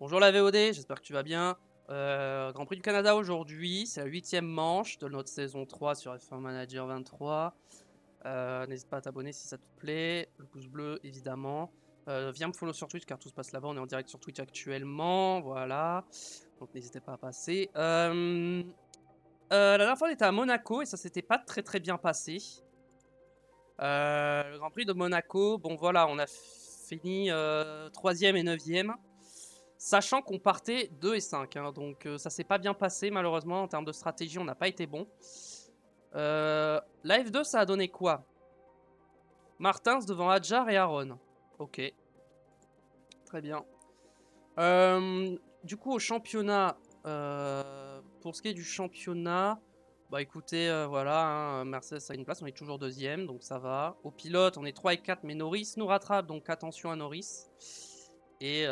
Bonjour la VOD, j'espère que tu vas bien. Grand Prix du Canada aujourd'hui, c'est la 8ème manche de notre saison 3 sur F1 Manager 23. N'hésite pas à t'abonner si ça te plaît, le pouce bleu évidemment. Viens me follow sur Twitch car tout se passe là-bas, on est en direct sur Twitch actuellement, voilà. Donc n'hésitez pas à passer. La dernière fois on était à Monaco et ça s'était pas très bien passé. Le Grand Prix de Monaco, bon voilà, on a fini 3ème et 9ème. Sachant qu'on partait 2 et 5, hein, donc ça s'est pas bien passé malheureusement. En termes de stratégie, on n'a pas été bon. La F2, ça a donné quoi? Martins devant Hadjar et Aaron. Ok, très bien. Du coup, au championnat, pour ce qui est du championnat, bah écoutez, voilà, hein, Mercedes a une place, on est toujours deuxième, donc ça va. Au pilote, on est 3 et 4, mais Norris nous rattrape, donc attention à Norris. Et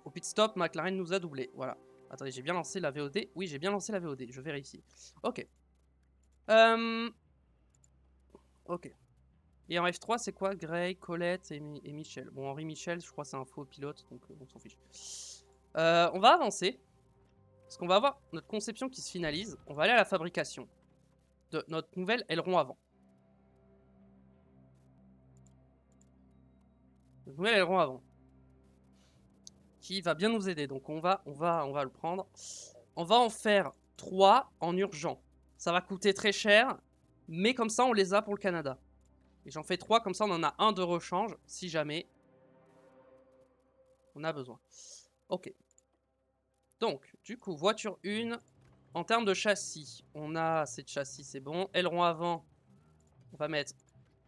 au pit stop, McLaren nous a doublé. Voilà. Attendez, j'ai bien lancé la VOD. Oui, j'ai bien lancé la VOD. Je vérifie. Ok. Ok. Et en F3, c'est quoi? Gray, Colette et Michel. Bon, Henri Michel, je crois que c'est un faux pilote, donc on s'en fiche. On va avancer. Parce qu'on va avoir notre conception qui se finalise. On va aller à la fabrication de notre nouvelle aileron avant. Notre nouvelle aileron avant. Qui va bien nous aider. Donc on va le prendre. On va en faire 3 en urgent. Ça va coûter très cher, mais comme ça on les a pour le Canada. Et j'en fais 3, comme ça on en a un de rechange, si jamais on a besoin. Ok. Donc, du coup, voiture 1, en termes de châssis, on a assez de châssis, c'est bon. Aileron avant, on va mettre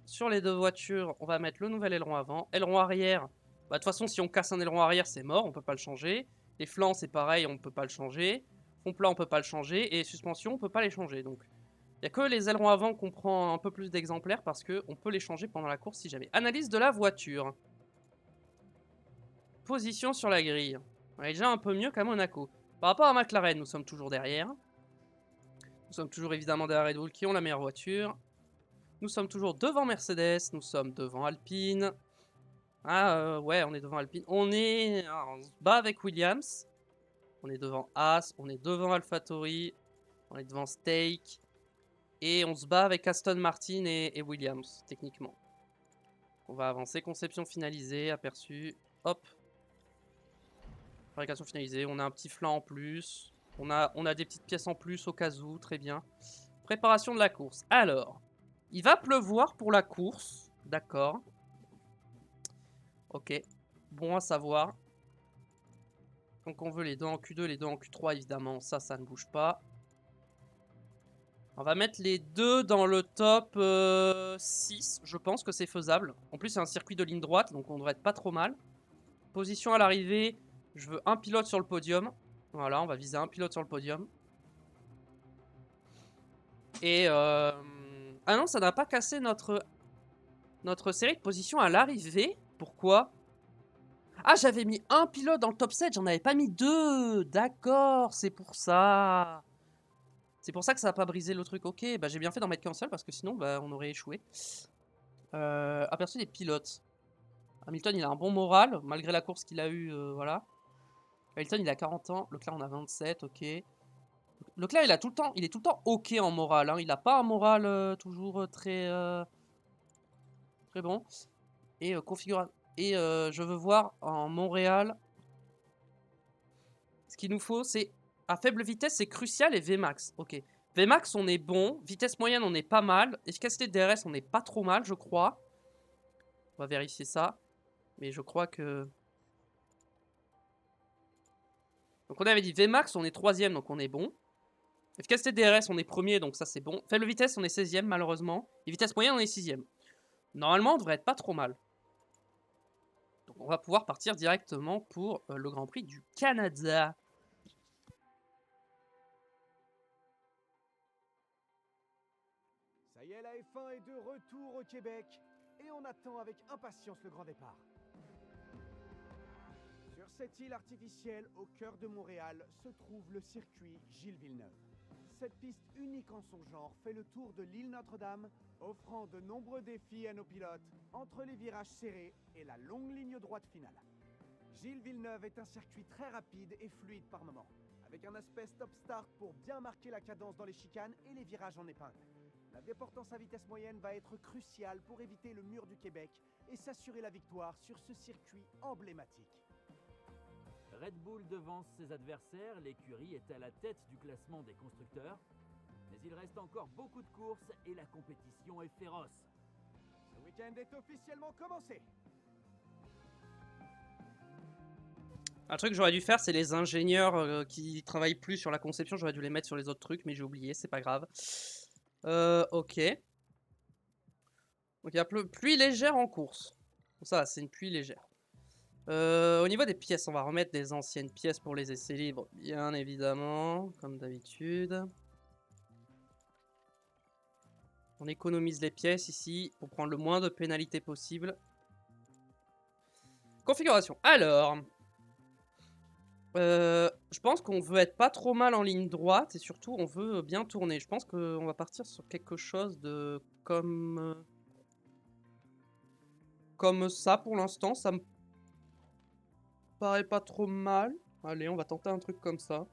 sur les deux voitures, on va mettre le nouvel aileron avant. Aileron arrière, bah, de toute façon, si on casse un aileron arrière, c'est mort, on peut pas le changer. Les flancs, c'est pareil, on peut pas le changer. Fond plat, on peut pas le changer. Et suspension, on peut pas les changer. Donc, il n'y a que les ailerons avant qu'on prend un peu plus d'exemplaires parce qu'on peut les changer pendant la course si jamais. Analyse de la voiture. Position sur la grille. On est déjà un peu mieux qu'à Monaco. Par rapport à McLaren, nous sommes toujours derrière. Nous sommes toujours évidemment derrière Red Bull qui ont la meilleure voiture. Nous sommes toujours devant Mercedes. Nous sommes devant Alpine. Ah ouais, on est devant Alpine. On se bat avec Williams. On est devant Haas. On est devant AlphaTauri. On est devant Stake. Et on se bat avec Aston Martin et Williams, techniquement. On va avancer. Conception finalisée. Aperçu. Hop. Fabrication finalisée. On a un petit flanc en plus. On a des petites pièces en plus au cas où. Très bien. Préparation de la course. Alors, il va pleuvoir pour la course. D'accord. Ok. Bon à savoir. Donc on veut les deux en Q2, les deux en Q3 évidemment. Ça ne bouge pas. On va mettre les deux dans le top 6. Je pense que c'est faisable. En plus, c'est un circuit de ligne droite, donc on devrait être pas trop mal. Position à l'arrivée. Je veux un pilote sur le podium. Voilà, on va viser un pilote sur le podium. Et ah non, ça n'a pas cassé notre série de position à l'arrivée. Pourquoi? Ah, j'avais mis un pilote dans le top 7, j'en avais pas mis deux. D'accord, c'est pour ça. C'est pour ça que ça n'a pas brisé le truc. Ok, bah j'ai bien fait d'en mettre qu'un seul parce que sinon bah, on aurait échoué. Aperçu des pilotes. Hamilton il a un bon moral malgré la course qu'il a eue. Voilà. Hamilton il a 40 ans, Leclerc en a 27, ok. Leclerc il est tout le temps ok en moral. Hein. Il a pas un moral toujours très bon. Et configuration. Et je veux voir en Montréal. Ce qu'il nous faut, c'est à faible vitesse, c'est crucial et Vmax. Ok. Vmax, on est bon. Vitesse moyenne, on est pas mal. Efficacité de DRS, on est pas trop mal, je crois. On va vérifier ça. Mais je crois que... Donc on avait dit Vmax, on est 3ème, donc on est bon. Efficacité de DRS, on est premier, donc ça c'est bon. Faible vitesse, on est 16ème, malheureusement. Et vitesse moyenne, on est 6ème. Normalement, on devrait être pas trop mal. Donc on va pouvoir partir directement pour le Grand Prix du Canada. Ça y est, la F1 est de retour au Québec et on attend avec impatience le grand départ. Sur cette île artificielle au cœur de Montréal se trouve le circuit Gilles Villeneuve. Cette piste unique en son genre fait le tour de l'île Notre-Dame, offrant de nombreux défis à nos pilotes entre les virages serrés et la longue ligne droite finale. Gilles Villeneuve est un circuit très rapide et fluide par moment, avec un aspect stop-start pour bien marquer la cadence dans les chicanes et les virages en épingle. La déportance à vitesse moyenne va être cruciale pour éviter le mur du Québec et s'assurer la victoire sur ce circuit emblématique. Red Bull devance ses adversaires, l'écurie est à la tête du classement des constructeurs. Mais il reste encore beaucoup de courses et la compétition est féroce. Ce week-end est officiellement commencé. Un truc que j'aurais dû faire, c'est les ingénieurs qui travaillent plus sur la conception. J'aurais dû les mettre sur les autres trucs, mais j'ai oublié, c'est pas grave. Ok. Donc il y a pluie légère en course. Ça, c'est une pluie légère. Au niveau des pièces, on va remettre des anciennes pièces pour les essais libres, bien évidemment, comme d'habitude. On économise les pièces ici pour prendre le moins de pénalités possible. Configuration. Alors, je pense qu'on veut être pas trop mal en ligne droite et surtout on veut bien tourner. Je pense qu'on va partir sur quelque chose de comme ça pour l'instant. Ça me paraît pas trop mal. Allez, on va tenter un truc comme ça.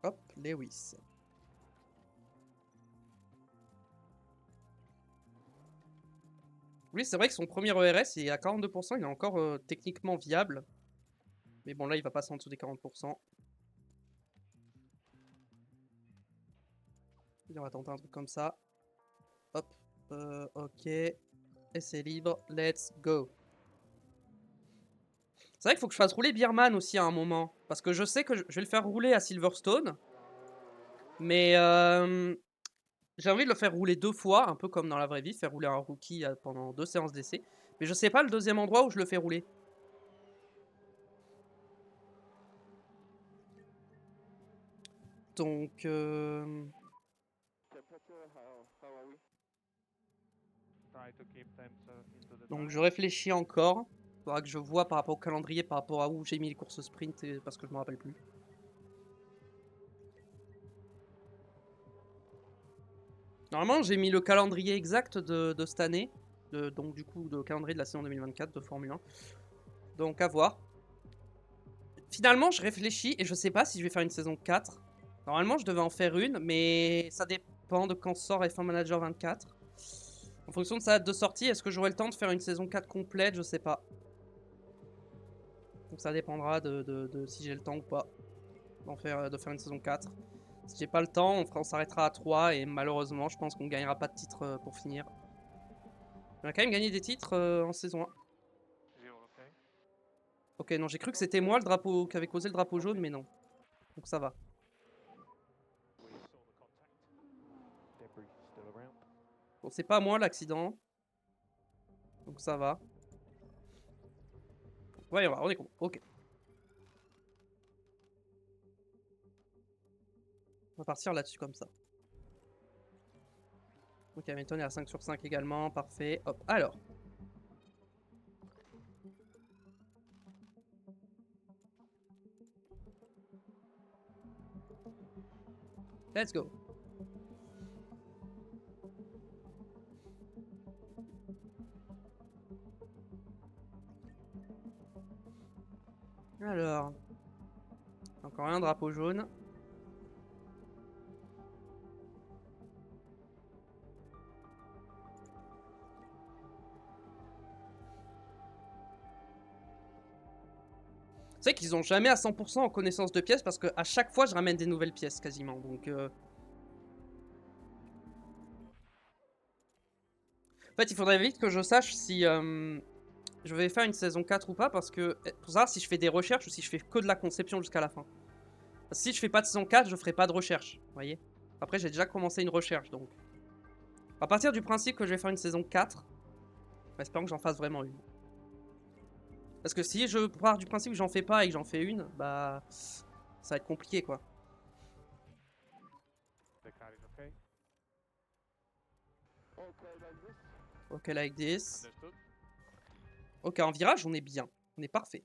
Hop, Lewis. Oui, c'est vrai que son premier ERS il est à 42%, il est encore techniquement viable. Mais bon, là, il va passer en dessous des 40%. Et on va tenter un truc comme ça. Hop, ok. Essai libre, let's go. C'est vrai qu'il faut que je fasse rouler Bierman aussi à un moment. Parce que je sais que je vais le faire rouler à Silverstone. Mais j'ai envie de le faire rouler 2 fois, un peu comme dans la vraie vie, faire rouler un rookie pendant 2 séances d'essai. Mais je sais pas le deuxième endroit où je le fais rouler. Donc, je réfléchis encore. Il faudra que je vois par rapport au calendrier, par rapport à où j'ai mis les courses sprint, parce que je me rappelle plus. Normalement, j'ai mis le calendrier exact de cette année. Donc, du coup, le calendrier de la saison 2024 de Formule 1. Donc, à voir. Finalement, je réfléchis et je sais pas si je vais faire une saison 4. Normalement, je devais en faire une, mais ça dépend de quand sort F1 Manager 24. En fonction de sa date de sortie, est-ce que j'aurai le temps de faire une saison 4 complète? Je sais pas. Donc ça dépendra de si j'ai le temps ou pas de faire une saison 4. Si j'ai pas le temps, on s'arrêtera à 3 et malheureusement, je pense qu'on gagnera pas de titre pour finir. On a quand même gagné des titres en saison 1. Ok, non, j'ai cru que c'était moi le drapeau qui avait causé le drapeau jaune, mais non. Donc ça va. Bon, c'est pas moi l'accident. Donc ça va. Ouais, on est con. Ok. On va partir là-dessus comme ça. Ok, Hamilton est à 5 sur 5 également. Parfait. Hop, alors. Let's go. Alors. Encore un drapeau jaune. C'est vrai qu'ils ont jamais à 100% en connaissance de pièces parce que à chaque fois je ramène des nouvelles pièces quasiment. Donc en fait il faudrait vite que je sache si je vais faire une saison 4 ou pas parce que pour savoir si je fais des recherches ou si je fais que de la conception jusqu'à la fin. Parce que si je fais pas de saison 4, je ferai pas de recherche, vous voyez. Après j'ai déjà commencé une recherche donc. À partir du principe que je vais faire une saison 4, espérons que j'en fasse vraiment une. Parce que si je pars du principe que j'en fais pas et que j'en fais une, bah ça va être compliqué quoi. Ok, like this. Ok, en virage, on est bien. On est parfait.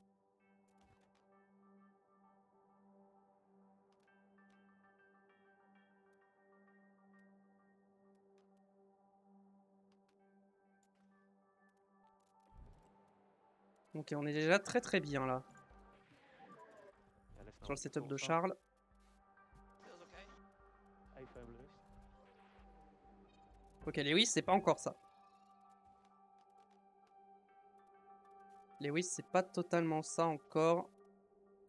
Ok, on est déjà très très bien là. Yeah, let's Sur le not setup fall de fast. Charles. Feels okay. A firm, Lewis. Ok, Lewis, c'est pas encore ça. Lewis, c'est pas totalement ça encore.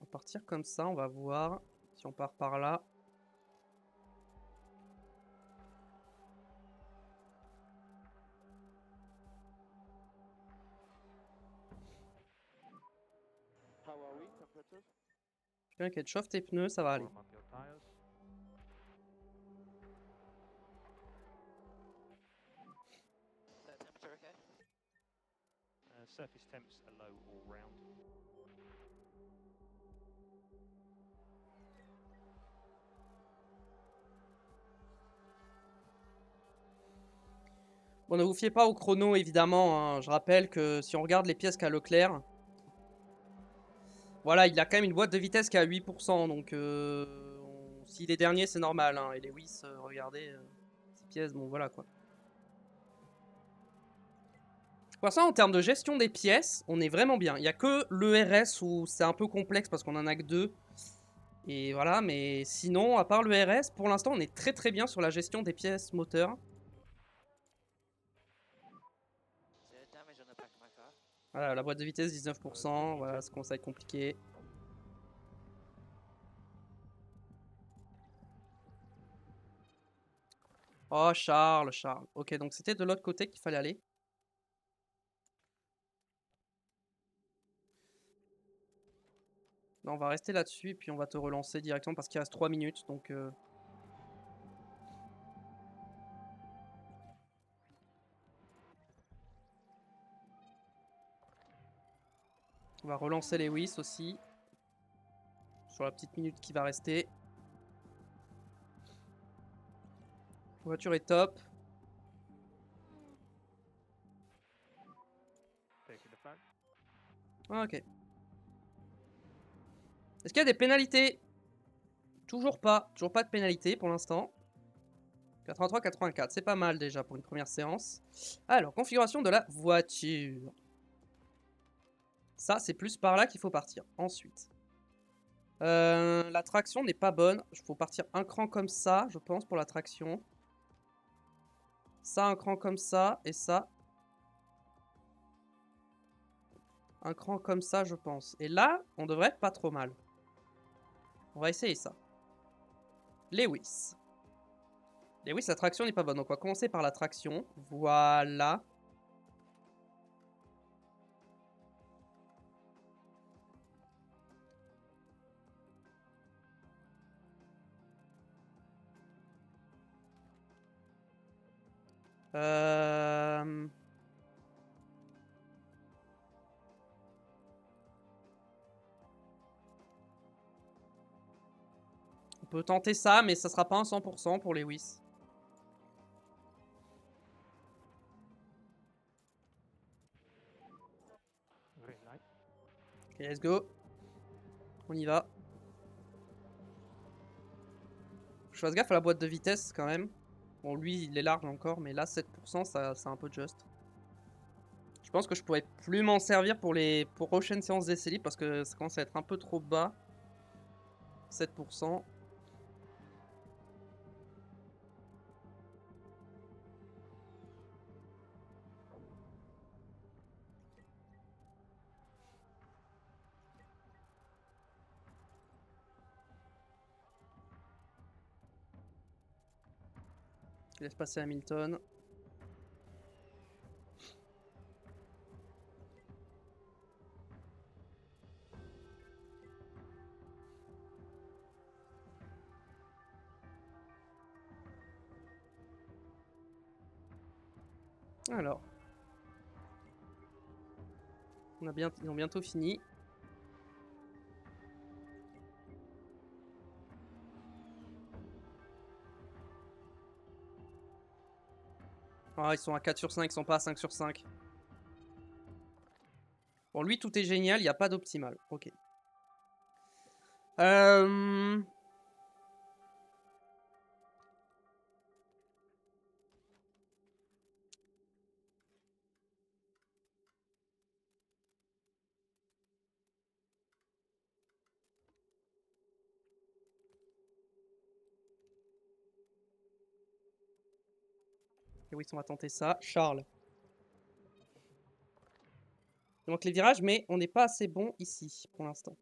On va partir comme ça, on va voir si on part par là. How are we, temperatures? Bien qu'elle chauffe tes pneus, ça va aller. Warm up your tires. Temperature okay? Surface temps are low all round. Bon, ne vous fiez pas au chrono, évidemment. Hein. Je rappelle que si on regarde les pièces qu'a Leclerc, voilà, il a quand même une boîte de vitesse qui est à 8%. Donc, s'il est dernier, c'est normal. Hein. Et Lewis, regardez, ces pièces, bon, voilà quoi. Pour ça, en termes de gestion des pièces, on est vraiment bien. Il n'y a que le RS où c'est un peu complexe parce qu'on en a que 2. Et voilà, mais sinon, à part le RS, pour l'instant, on est très très bien sur la gestion des pièces moteurs. Is there damage on the back of my car? Voilà, la boîte de vitesse 19%, voilà, ça commence à être compliqué. Oh, Charles, Charles. Ok, donc c'était de l'autre côté qu'il fallait aller. Non, on va rester là-dessus et puis on va te relancer directement parce qu'il reste 3 minutes, donc... On va relancer Lewis aussi. Sur la petite minute qui va rester. La voiture est top. Taking the back. Ok. Est-ce qu'il y a des pénalités? Toujours pas de pénalité pour l'instant. 83-84, c'est pas mal déjà pour une première séance. Alors, configuration de la voiture. Ça, c'est plus par là qu'il faut partir. Ensuite. La traction n'est pas bonne. Il faut partir un cran comme ça, je pense, pour la traction. Ça, un cran comme ça. Et ça. Un cran comme ça, je pense. Et là, on devrait être pas trop mal. On va essayer ça. Lewis. Lewis, la traction n'est pas bonne. Donc, on va commencer par la traction. Voilà. Euh... On peut tenter ça, mais ça sera pas un 100% pour Lewis. Green light. Ok, let's go. On y va. Je fasse gaffe à la boîte de vitesse quand même. Bon, lui, il est large encore, mais là, 7%, ça, c'est un peu juste. Je pense que je pourrais plus m'en servir pour les prochaines séances d'essai libre parce que ça commence à être un peu trop bas. 7%. Je laisse passer Hamilton. Alors. Ils ont bientôt fini. Ah, ils sont à 4 sur 5, ils sont pas à 5 sur 5. Bon, lui, tout est génial, il n'y a pas d'optimal. Ok. Et oui, on va tenter ça. Charles. Il manque les virages, mais on n'est pas assez bon ici pour l'instant.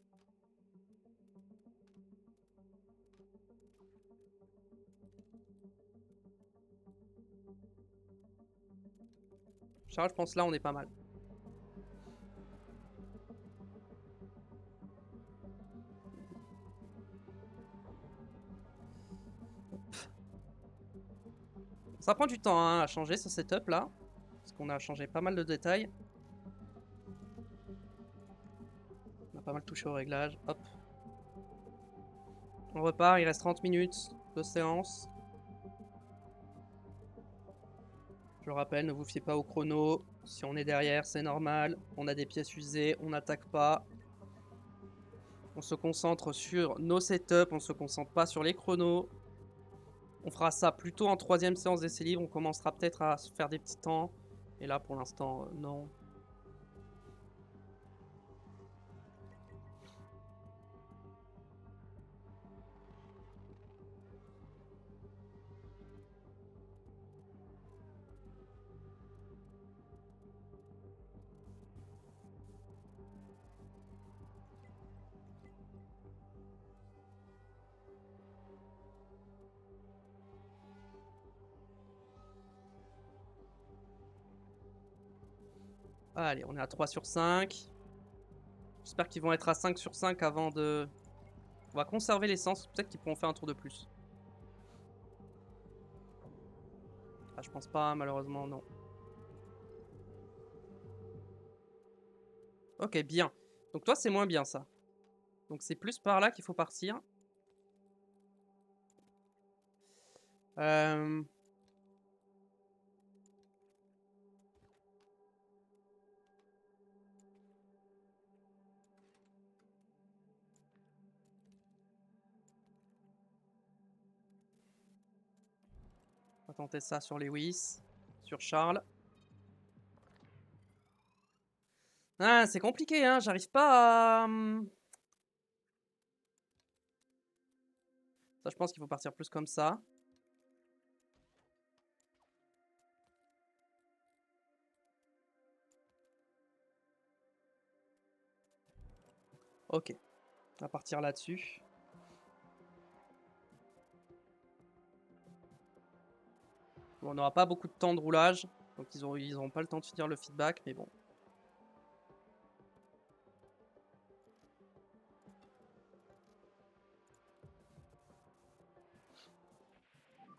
Charles, je pense là, on est pas mal. Ça prend du temps hein, à changer ce setup là. Parce qu'on a changé pas mal de détails. On a pas mal touché au réglage. Hop. On repart, il reste 30 minutes de séance. Je le rappelle, ne vous fiez pas au chrono. Si on est derrière, c'est normal. On a des pièces usées, on n'attaque pas. On se concentre sur nos setups, on se concentre pas sur les chronos. On fera ça plutôt en 3e séance d'essai libre. On commencera peut-être à se faire des petits temps. Et là, pour l'instant, non. Allez, on est à 3 sur 5. J'espère qu'ils vont être à 5 sur 5 avant de... On va conserver l'essence. Peut-être qu'ils pourront faire un tour de plus. Ah, je pense pas, malheureusement, non. Ok, bien. Donc toi, c'est moins bien, ça. Donc c'est plus par là qu'il faut partir. Euh... On va tenter ça sur Lewis. Sur Charles. Ah, c'est compliqué, hein. J'arrive pas à... Ça, je pense qu'il faut partir plus comme ça. Ok. On va partir là-dessus. Bon, on n'aura pas beaucoup de temps de roulage. Donc ils auront pas le temps de finir le feedback, mais bon.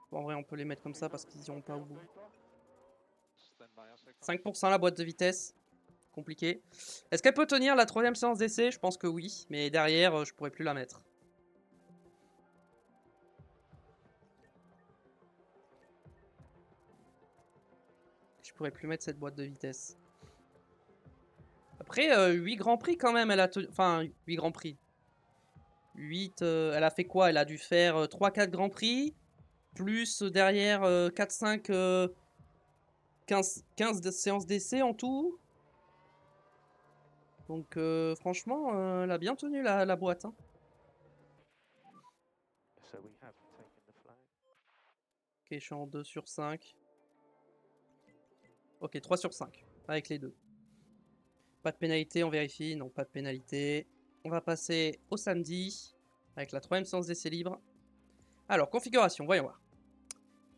Bon, en vrai, on peut les mettre comme ça parce qu'ils iront pas au bout. 5% la boîte de vitesse. Compliqué. Est-ce qu'elle peut tenir la 3e séance d'essai? Je pense que oui. Mais derrière, je pourrais plus la mettre. Je pourrais plus mettre cette boîte de vitesse. Après, 8 Grands Prix quand même. Elle a tenu... Enfin, 8 Grands Prix. 8... elle a fait quoi? Elle a dû faire 3-4 Grands Prix. Plus derrière 4-5... 15 séances d'essai en tout. Donc franchement, elle a bien tenu la boîte. Hein. So we have taken the flag. Ok, je suis en 2 sur 5. Ok, 3 sur 5. Avec les deux. Pas de pénalité, on vérifie. Non, pas de pénalité. On va passer au samedi. Avec la 3e séance d'essai libre. Alors, configuration, voyons voir.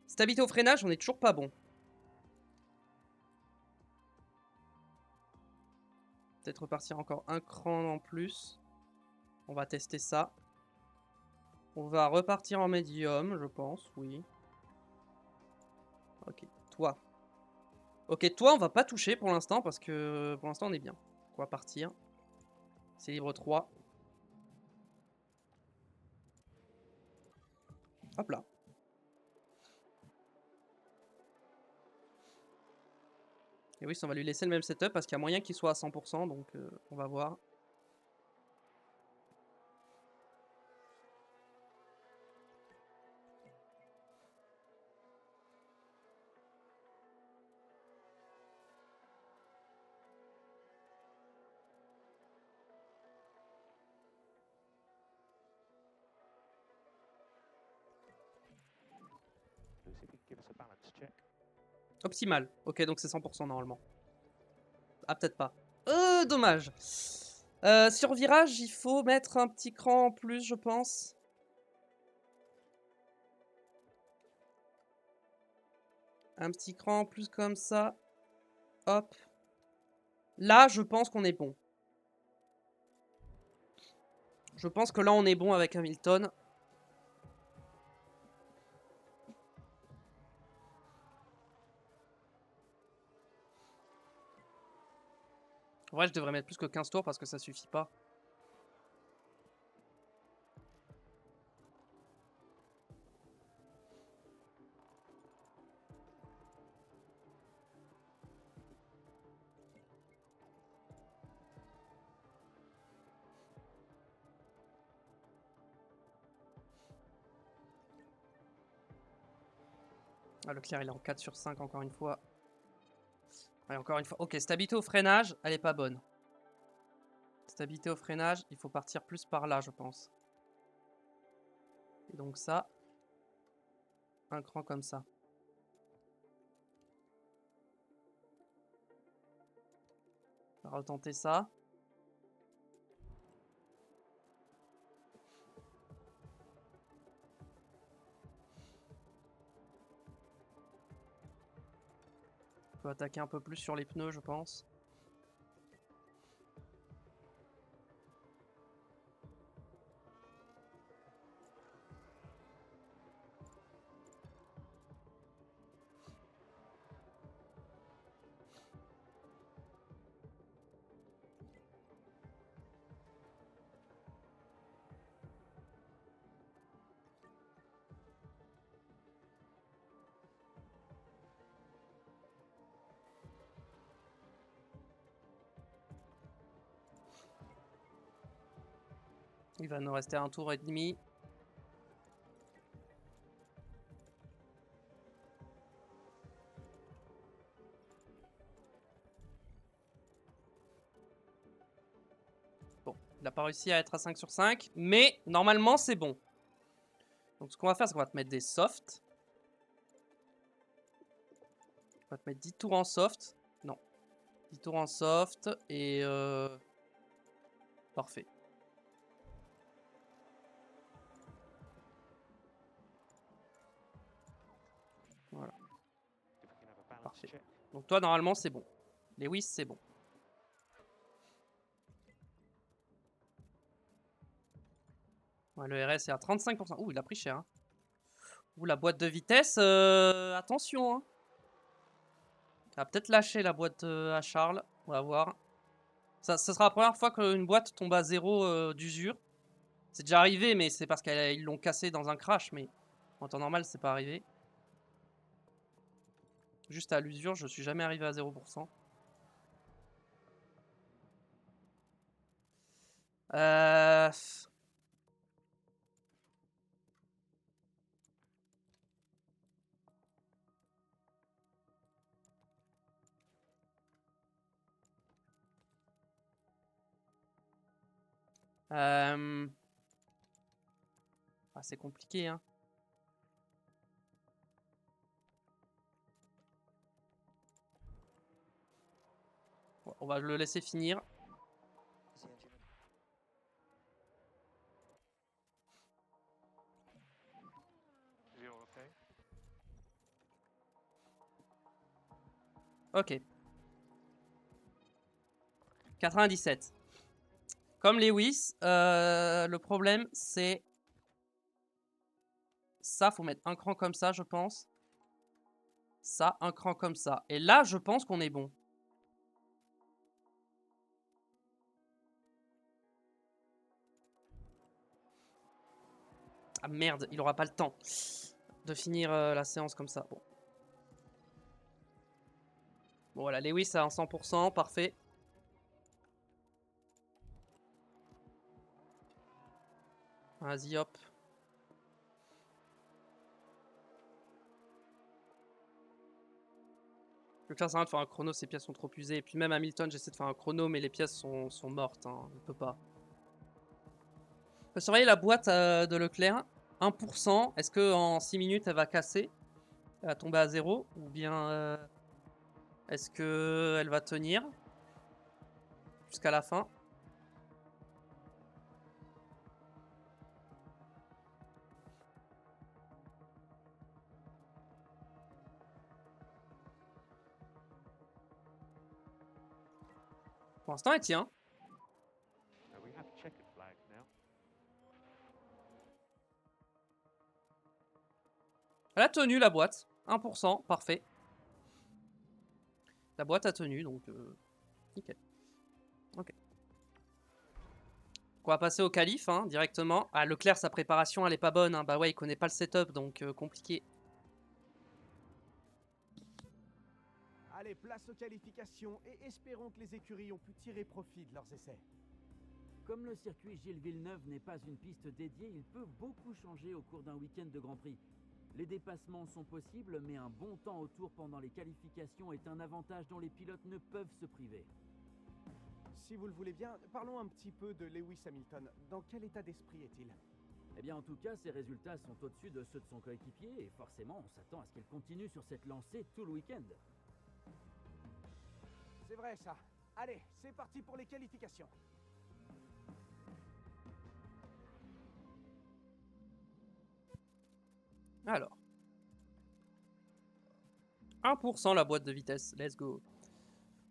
Stabilité au freinage, on est toujours pas bon. Peut-être repartir encore un cran en plus. On va tester ça. On va repartir en médium, je pense, oui. Ok, toi. Ok, toi, on va pas toucher pour l'instant parce que pour l'instant, on est bien. On va partir. C'est libre 3. Hop là. Et oui, on va lui laisser le même setup parce qu'il y a moyen qu'il soit à 100%, donc on va voir. Lucy, if you can give us a balance check. Optimal. Ok, donc c'est 100% normalement. Ah, peut-être pas. Dommage. Sur virage, il faut mettre un petit cran en plus, je pense. Un petit cran en plus comme ça. Hop. Là, je pense qu'on est bon. Je pense que là, on est bon avec Hamilton. En vrai, je devrais mettre plus que 15 tours parce que ça suffit pas. Ah, Leclerc, il est en 4 sur 5 encore une fois. Ouais, encore une fois. Ok, stabilité au freinage, elle est pas bonne. Stabilité au freinage, il faut partir plus par là, je pense. Et donc ça, un cran comme ça. On va retenter ça. On peut attaquer un peu plus sur les pneus, je pense. Il va nous rester un tour et demi. Bon, il n'a pas réussi à être à 5 sur 5, mais normalement c'est bon. Donc ce qu'on va faire, c'est qu'on va te mettre des softs. On va te mettre 10 tours en soft. Non. 10 tours en soft et... Parfait. Voilà. If we can have a balance Parfait. check. Donc toi, normalement, c'est bon. Lewis, c'est bon. Ouais, le RS est à 35%. Ouh, il a pris cher. Hein. Ouh, la boîte de vitesse, attention. Hein. Il va peut-être lâcher la boîte à Charles. On va voir. Ça sera la première fois qu'une boîte tombe à 0 d'usure. C'est déjà arrivé, mais c'est parce qu'ils l'ont cassé dans un crash. Mais en temps normal, c'est pas arrivé. Juste à l'usure, je suis jamais arrivé à 0%. Euh... Ah, c'est compliqué, hein. Bon, on va le laisser finir. Is the engine Is he all okay? Ok. 97. Comme Lewis, le problème c'est... Ça, faut mettre un cran comme ça, je pense. Ça, un cran comme ça. Et là, je pense qu'on est bon. Ah merde, il aura pas le temps de finir la séance comme ça. Bon. Bon voilà, Lewis à 100%, parfait. Vas-y, hop. Le clair, c'est rien de faire un chrono, ces pièces sont trop usées. Et puis même Hamilton, j'essaie de faire un chrono, mais les pièces sont mortes. Hein. On peut pas. On peut surveiller la boîte de Leclerc. 1%. Est-ce qu'en 6 minutes, elle va casser Elle va tomber à 0 ou bien est-ce que elle va tenir jusqu'à la fin? Pour l'instant, elle tient. So we have checkered flag now. Elle a tenu la boîte. 1%, parfait. La boîte a tenu, donc nickel. Ok. On va passer au calife hein, directement. Ah, Leclerc, sa préparation, elle est pas bonne. Hein. Bah ouais, il connaît pas le setup, donc compliqué. Allez, place aux qualifications et espérons que les écuries ont pu tirer profit de leurs essais. Comme le circuit Gilles Villeneuve n'est pas une piste dédiée, il peut beaucoup changer au cours d'un week-end de Grand Prix. Les dépassements sont possibles, mais un bon temps au tour pendant les qualifications est un avantage dont les pilotes ne peuvent se priver. Si vous le voulez bien, parlons un petit peu de Lewis Hamilton. Dans quel état d'esprit est-il? Eh bien, en tout cas, ses résultats sont au-dessus de ceux de son coéquipier, et forcément, on s'attend à ce qu'il continue sur cette lancée tout le week-end. C'est vrai ça. Allez, c'est parti pour les qualifications. Alors. 1% la boîte de vitesse. Let's go.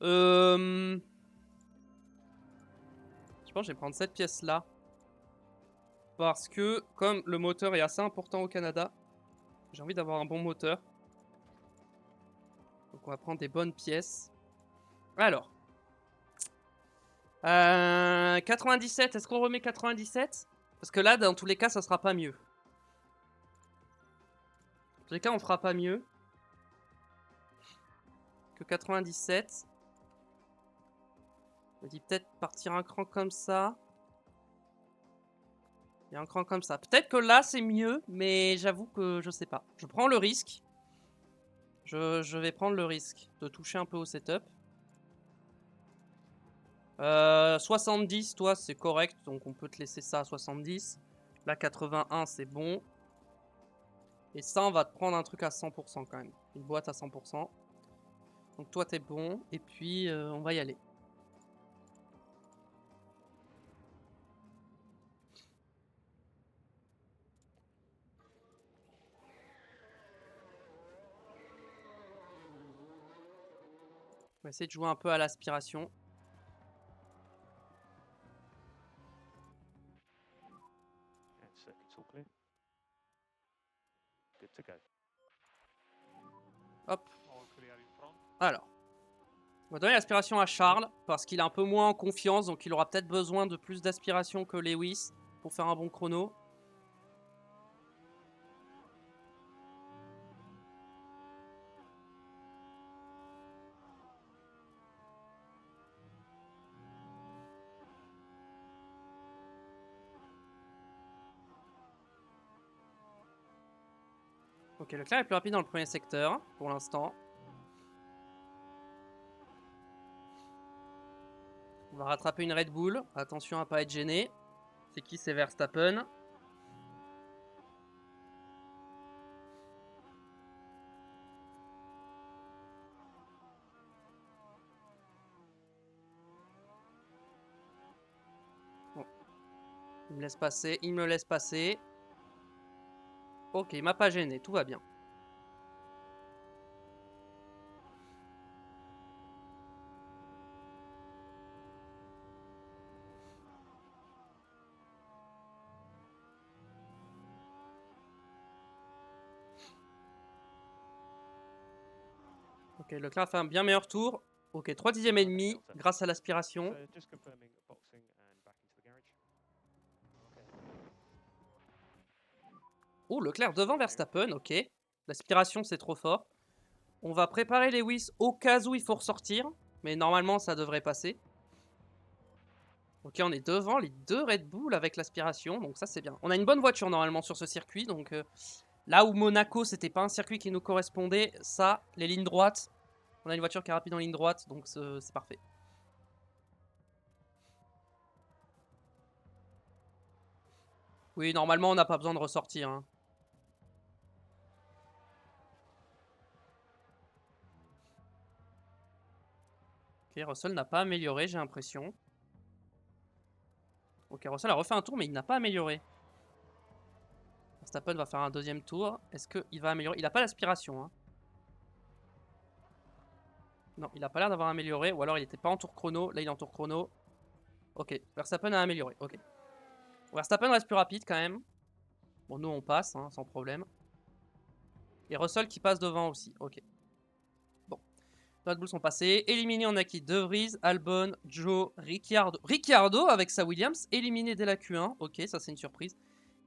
Je pense que je vais prendre cette pièce-là. Parce que, comme le moteur est assez important au Canada, j'ai envie d'avoir un bon moteur. Donc on va prendre des bonnes pièces. Alors. 97, est-ce qu'on remet 97? Parce que là, dans tous les cas, ça sera pas mieux. Dans tous les cas, on fera pas mieux que 97. Je me dis peut-être partir un cran comme ça. Et un cran comme ça. Peut-être que là, c'est mieux, mais j'avoue que je sais pas. Je prends le risque. Je vais prendre le risque de toucher un peu au setup. 70, toi, c'est correct. Donc, on peut te laisser ça à 70. Là, 81, c'est bon. Et ça, on va te prendre un truc à 100% quand même. Une boîte à 100%. Donc, toi, t'es bon. Et puis, on va y aller. On va essayer de jouer un peu à l'aspiration. And circuit's all clear. Good to go. Hop. All clear in front. Alors. On va donner l'aspiration à Charles. Parce qu'il est un peu moins en confiance. Donc, il aura peut-être besoin de plus d'aspiration que Lewis. Pour faire un bon chrono. Ok, Leclerc est plus rapide dans le premier secteur, pour l'instant. On va rattraper une Red Bull. Attention à pas être gêné. C'est qui? C'est Verstappen. Bon. Il me laisse passer, il me laisse passer. Ok, il m'a pas gêné, tout va bien. Ok, Leclerc fait un bien meilleur tour. Ok, 3 dixièmes et demi grâce à l'aspiration. So just confirming boxing and back into the garage. Oh, Leclerc devant Verstappen, ok. L'aspiration, c'est trop fort. On va préparer Lewis au cas où il faut ressortir. Mais normalement, ça devrait passer. Ok, on est devant les deux Red Bull avec l'aspiration, donc ça c'est bien. On a une bonne voiture normalement sur ce circuit, donc là où Monaco c'était pas un circuit qui nous correspondait, ça, les lignes droites, on a une voiture qui est rapide en ligne droite, donc c'est parfait. Oui, normalement on n'a pas besoin de ressortir. Hein. Ok, Russell n'a pas amélioré, j'ai l'impression. Ok, Russell a refait un tour, mais il n'a pas amélioré. Verstappen va faire un deuxième tour. Est-ce qu'il va améliorer? Il n'a pas l'aspiration. Hein. Non, il n'a pas l'air d'avoir amélioré. Ou alors il n'était pas en tour chrono. Là, il est en tour chrono. Ok, Verstappen a amélioré. Ok. Verstappen reste plus rapide quand même. Bon, nous on passe, hein, sans problème. Et Russell qui passe devant aussi. Ok. Bon. Les Red Bull sont passés. Éliminés, on a qui? De Vries, Albon, Joe, Ricciardo. Ricciardo avec sa Williams. Éliminé dès la Q1. Ok, ça c'est une surprise.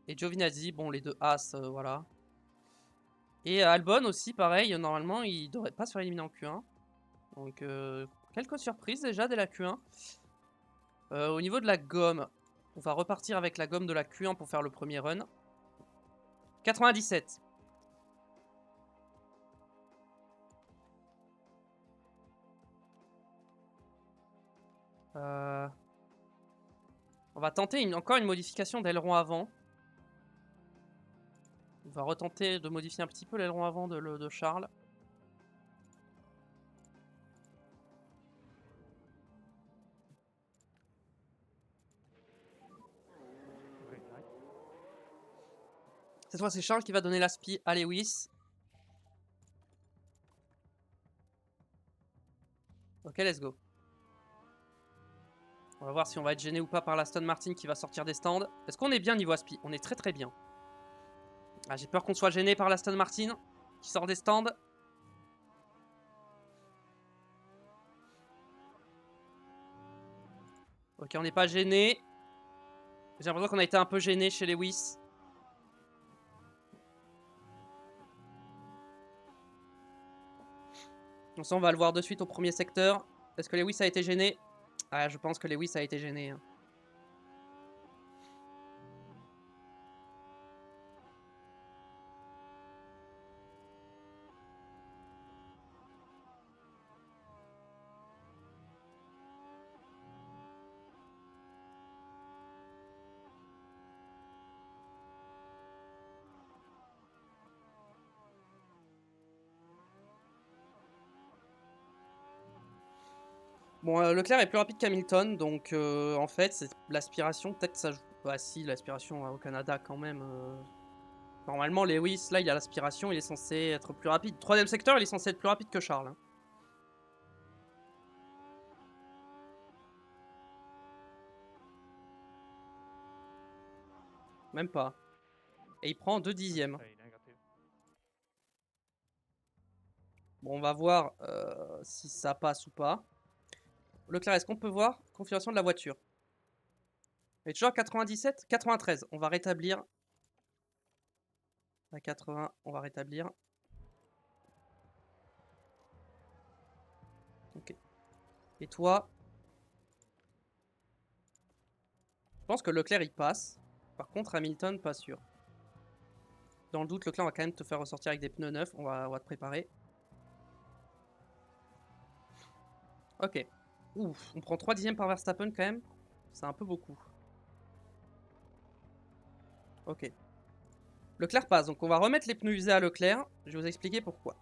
Et Giovinazzi, bon, les deux As, voilà. Et Albon aussi, pareil. Normalement, il devrait pas se faire éliminer en Q1. Donc, quelques surprises déjà dès la Q1. Au niveau de la gomme, on va repartir avec la gomme de la Q1 pour faire le premier run. 97. On va tenter encore une modification d'aileron avant. On va retenter de modifier un petit peu l'aileron avant de Charles. Green light. Cette fois, c'est Charles qui va donner l'aspi à Lewis. Ok, let's go. On va voir si on va être gêné ou pas par l'Aston Martin qui va sortir des stands. Est-ce qu'on est bien niveau aspi? On est très très bien. Ah, j'ai peur qu'on soit gêné par l'Aston Martin qui sort des stands. Ok, on n'est pas gêné. J'ai l'impression qu'on a été un peu gêné chez Lewis. Donc ça, on va le voir de suite au premier secteur. Est-ce que Lewis a été gêné? Ah, je pense que Lewis a été gêné. Hein. Bon, Leclerc est plus rapide qu'Hamilton, donc en fait, c'est l'aspiration, peut-être ça joue. Bah si, l'aspiration au Canada quand même. Normalement, Lewis, là, il a l'aspiration, il est censé être plus rapide. Troisième secteur, il est censé être plus rapide que Charles. Hein. Même pas. Et il prend 2 dixièmes. Say negative. Bon, on va voir si ça passe ou pas. Leclerc, est-ce qu'on peut voir configuration de la voiture? Elle est toujours à 97, 93. On va rétablir. À 80, on va rétablir. Ok. Et toi? Je pense que Leclerc, il passe. Par contre, Hamilton, pas sûr. Dans le doute, Leclerc, on va quand même te faire ressortir avec des pneus neufs. On va te préparer. Ok. Ouf, on prend 3 dixièmes par Verstappen quand même. C'est un peu beaucoup. Ok. Leclerc passe, donc on va remettre les pneus usés à Leclerc. Je vais vous expliquer pourquoi.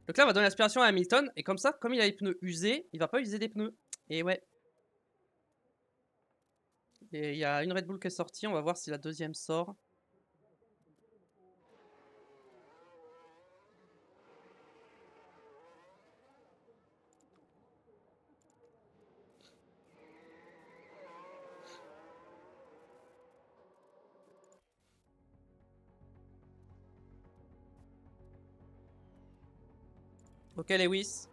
Leclerc va donner l'aspiration à Hamilton. Et comme ça, comme il a les pneus usés, il va pas user des pneus. Et ouais. Et il y a une Red Bull qui est sortie. On va voir si la deuxième sort. Ok, Lewis.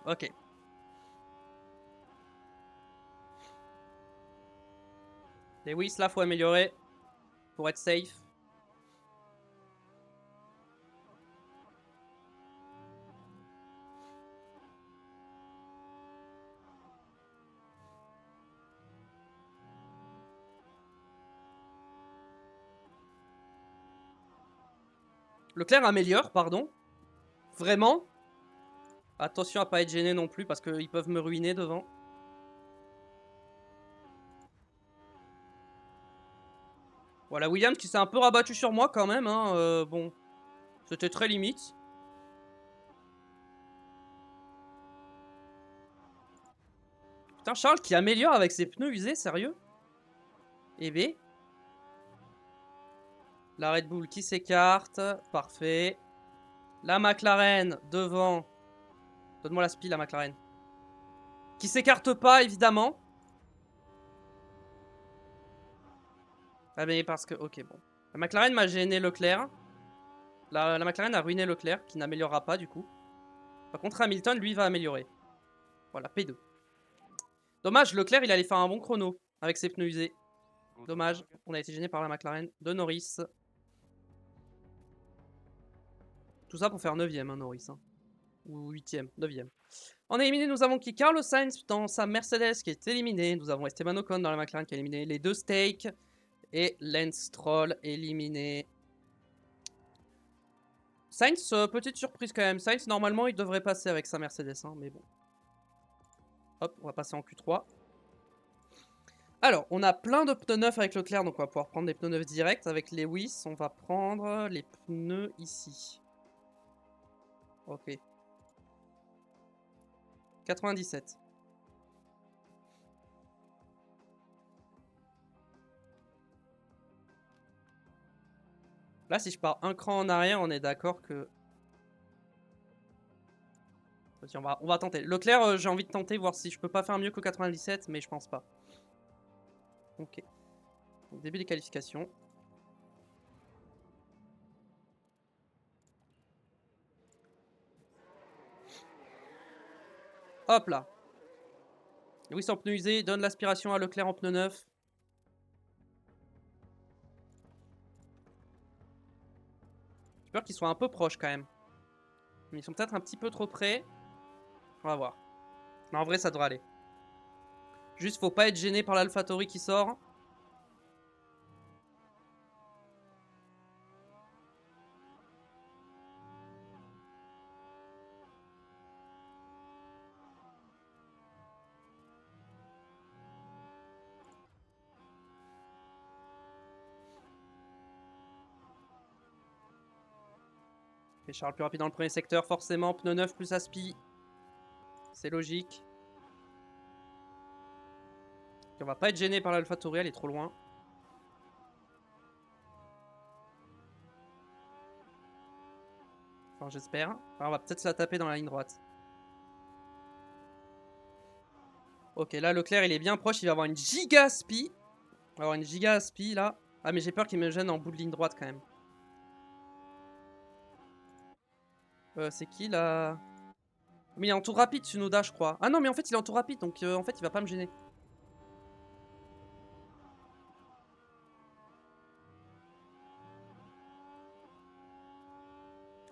Ok. Lewis, là, faut améliorer. Pour être safe. Leclerc améliore, pardon. Vraiment. Attention à pas être gêné non plus parce qu'ils peuvent me ruiner devant. Voilà, Williams qui s'est un peu rabattu sur moi quand même. Hein. Bon, c'était très limite. Putain, Charles qui améliore avec ses pneus usés, sérieux? Et B. La Red Bull qui s'écarte. Parfait. La McLaren devant. Donne-moi la spi, la McLaren. Qui s'écarte pas, évidemment. Ah mais parce que... Ok, bon. La McLaren m'a gêné Leclerc. La McLaren a ruiné Leclerc, qui n'améliorera pas, du coup. Par contre, Hamilton, lui, va améliorer. Voilà, P2. Dommage, Leclerc, il allait faire un bon chrono avec ses pneus usés. Dommage, on a été gêné par la McLaren de Norris. Tout ça pour faire 9ème, hein, Norris. Hein. Ou 8ème, 9ème. On a éliminé, nous avons qui? Carlos Sainz dans sa Mercedes qui est éliminé. Nous avons Esteban Ocon dans la McLaren qui a éliminé les deux Steaks. Et Lance Stroll éliminé. Sainz, petite surprise quand même. Sainz, normalement, il devrait passer avec sa Mercedes. Hein, mais bon. Hop, on va passer en Q3. Alors, on a plein de pneus neufs avec Leclerc, donc on va pouvoir prendre des pneus neufs directs. Avec Lewis, on va prendre les pneus ici. Ok. 97. Là, si je pars un cran en arrière, on est d'accord que... Vas-y, on va tenter. Leclerc, j'ai envie de tenter, voir si je peux pas faire mieux que 97, mais je pense pas. Ok. Donc, début des qualifications. Hop là. Lewis en pneu usé, donne l'aspiration à Leclerc en pneu neuf. J'ai peur qu'ils soient un peu proches quand même. Mais ils sont peut-être un petit peu trop près. On va voir. Mais en vrai, ça devrait aller. Juste, faut pas être gêné par l'AlphaTauri qui sort. Et Charles plus rapide dans le premier secteur, forcément. Pneu neuf plus aspi. C'est logique. Et on va pas être gêné par l'AlphaTauri, elle est trop loin. Enfin, j'espère. Enfin, on va peut-être se la taper dans la ligne droite. Ok, là, Leclerc, il est bien proche. Il va avoir une giga spi. Il va avoir une giga spi, là. Ah, mais j'ai peur qu'il me gêne en bout de ligne droite, quand même. C'est qui, là? Mais il est en tour rapide, Tsunoda, je crois. Ah non, mais en fait, il est en tour rapide, donc en fait, il va pas me gêner.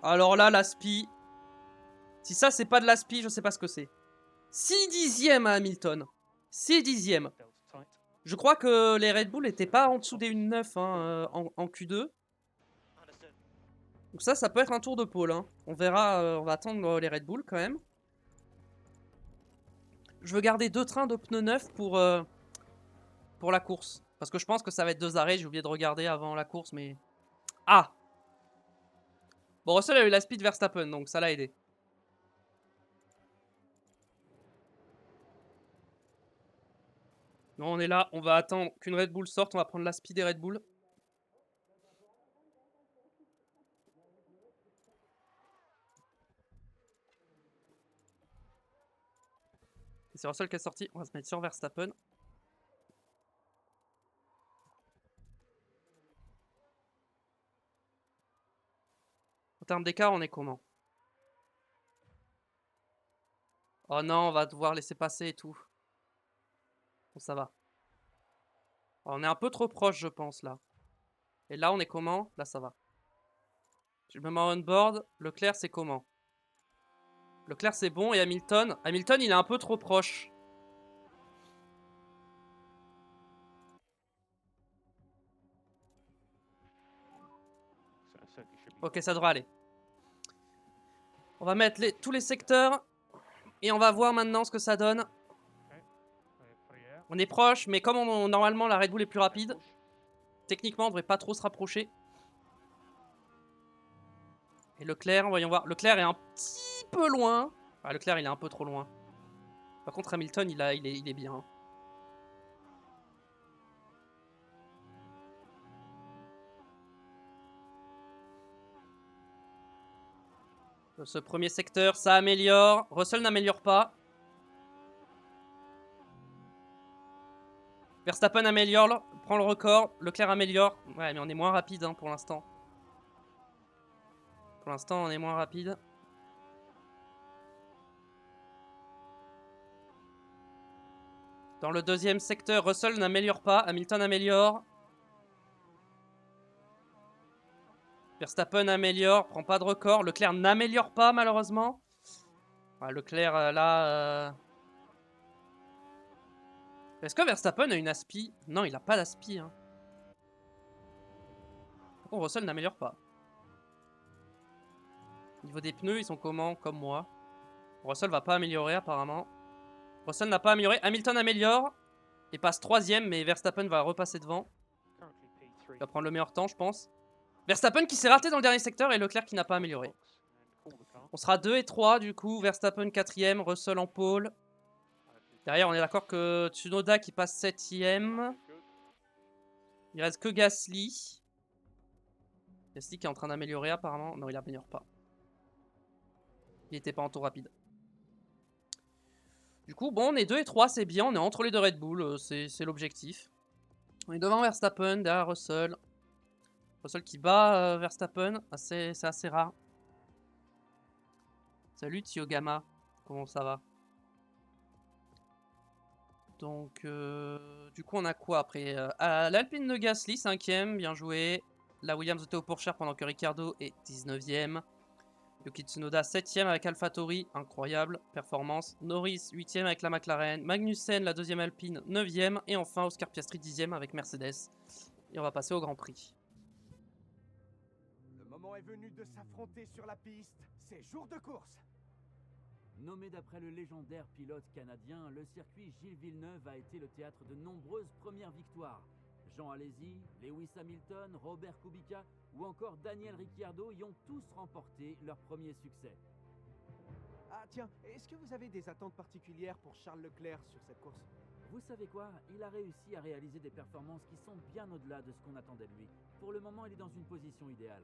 Alors là, la spi. Si ça, c'est pas de la spi, je sais pas ce que c'est. 6 dixièmes à Hamilton. 6 dixièmes. Je crois que les Red Bull n'étaient pas en dessous des 1.9 hein, en Q2. Donc ça peut être un tour de pôle. Hein. On verra, on va attendre les Red Bull quand même. Je veux garder 2 trains de pneus neufs pour la course. Parce que je pense que ça va être 2 arrêts. J'ai oublié de regarder avant la course, mais... Ah! Bon, Russell a eu la speed Verstappen, donc ça l'a aidé. Non, on est là, on va attendre qu'une Red Bull sorte, on va prendre la speed des Red Bull. C'est Russell qui est sorti, on va se mettre sur Verstappen. En termes d'écart, on est comment? Oh non, on va devoir laisser passer et tout. Bon, ça va. On est un peu trop proche, je pense, là. Et là, on est comment? Là, ça va. Je me mets en on-board. Leclerc, c'est comment? Leclerc, c'est bon. Et Hamilton? Hamilton, il est un peu trop proche. Ok, ça devrait aller. On va mettre tous les secteurs. Et on va voir maintenant ce que ça donne. On est proche, mais comme normalement la Red Bull est plus rapide, techniquement on devrait pas trop se rapprocher. Et Leclerc, voyons voir. Leclerc est un petit peu loin. Ah, Leclerc il est un peu trop loin. Par contre, Hamilton, il est bien. Ce premier secteur, ça améliore. Russell n'améliore pas. Verstappen améliore, prend le record. Leclerc améliore. Ouais, mais on est moins rapide hein, pour l'instant. Pour l'instant, on est moins rapide. Dans le deuxième secteur, Russell n'améliore pas. Hamilton améliore. Verstappen améliore, prend pas de record. Leclerc n'améliore pas malheureusement. Ouais, Leclerc là... Est-ce que Verstappen a une aspi? Non, il a pas d'aspi. Hein. Par contre, Russell n'améliore pas. Niveau des pneus, ils sont comment? Comme moi. Russell va pas améliorer apparemment. Russell n'a pas amélioré. Hamilton améliore. Et passe 3ème, mais Verstappen va repasser devant. Il va prendre le meilleur temps, je pense. Verstappen qui s'est raté dans le dernier secteur et Leclerc qui n'a pas amélioré. On sera 2 et 3 du coup. Verstappen 4ème, Russell en pôle. Derrière, on est d'accord que Tsunoda qui passe 7ème. Il reste que Gasly. Gasly qui est en train d'améliorer apparemment. Non, il n'améliore pas. Il n'était pas en tour rapide. Du coup, bon, on est 2 et 3, c'est bien. On est entre les deux Red Bull, c'est l'objectif. On est devant Verstappen, derrière Russell. Russell qui bat Verstappen, c'est assez rare. Salut Tiyogama, comment ça va? Donc, du coup, on a quoi après l'Alpine de Gasly, 5ème, bien joué. La Williams était au pourchère pendant que Ricciardo est 19ème. Yuki Tsunoda 7ème avec AlphaTauri, incroyable performance. Norris 8ème avec la McLaren. Magnussen, la deuxième Alpine, 9ème. Et enfin Oscar Piastri 10ème avec Mercedes. Et on va passer au Grand Prix. Le moment est venu de s'affronter sur la piste. C'est jour de course. Nommé d'après le légendaire pilote canadien, le circuit Gilles Villeneuve a été le théâtre de nombreuses premières victoires. Jean Alesi, Lewis Hamilton, Robert Kubica ou encore Daniel Ricciardo y ont tous remporté leur premier succès. Ah tiens, est-ce que vous avez des attentes particulières pour Charles Leclerc sur cette course? Vous savez quoi? Il a réussi à réaliser des performances qui sont bien au-delà de ce qu'on attendait de lui. Pour le moment, il est dans une position idéale.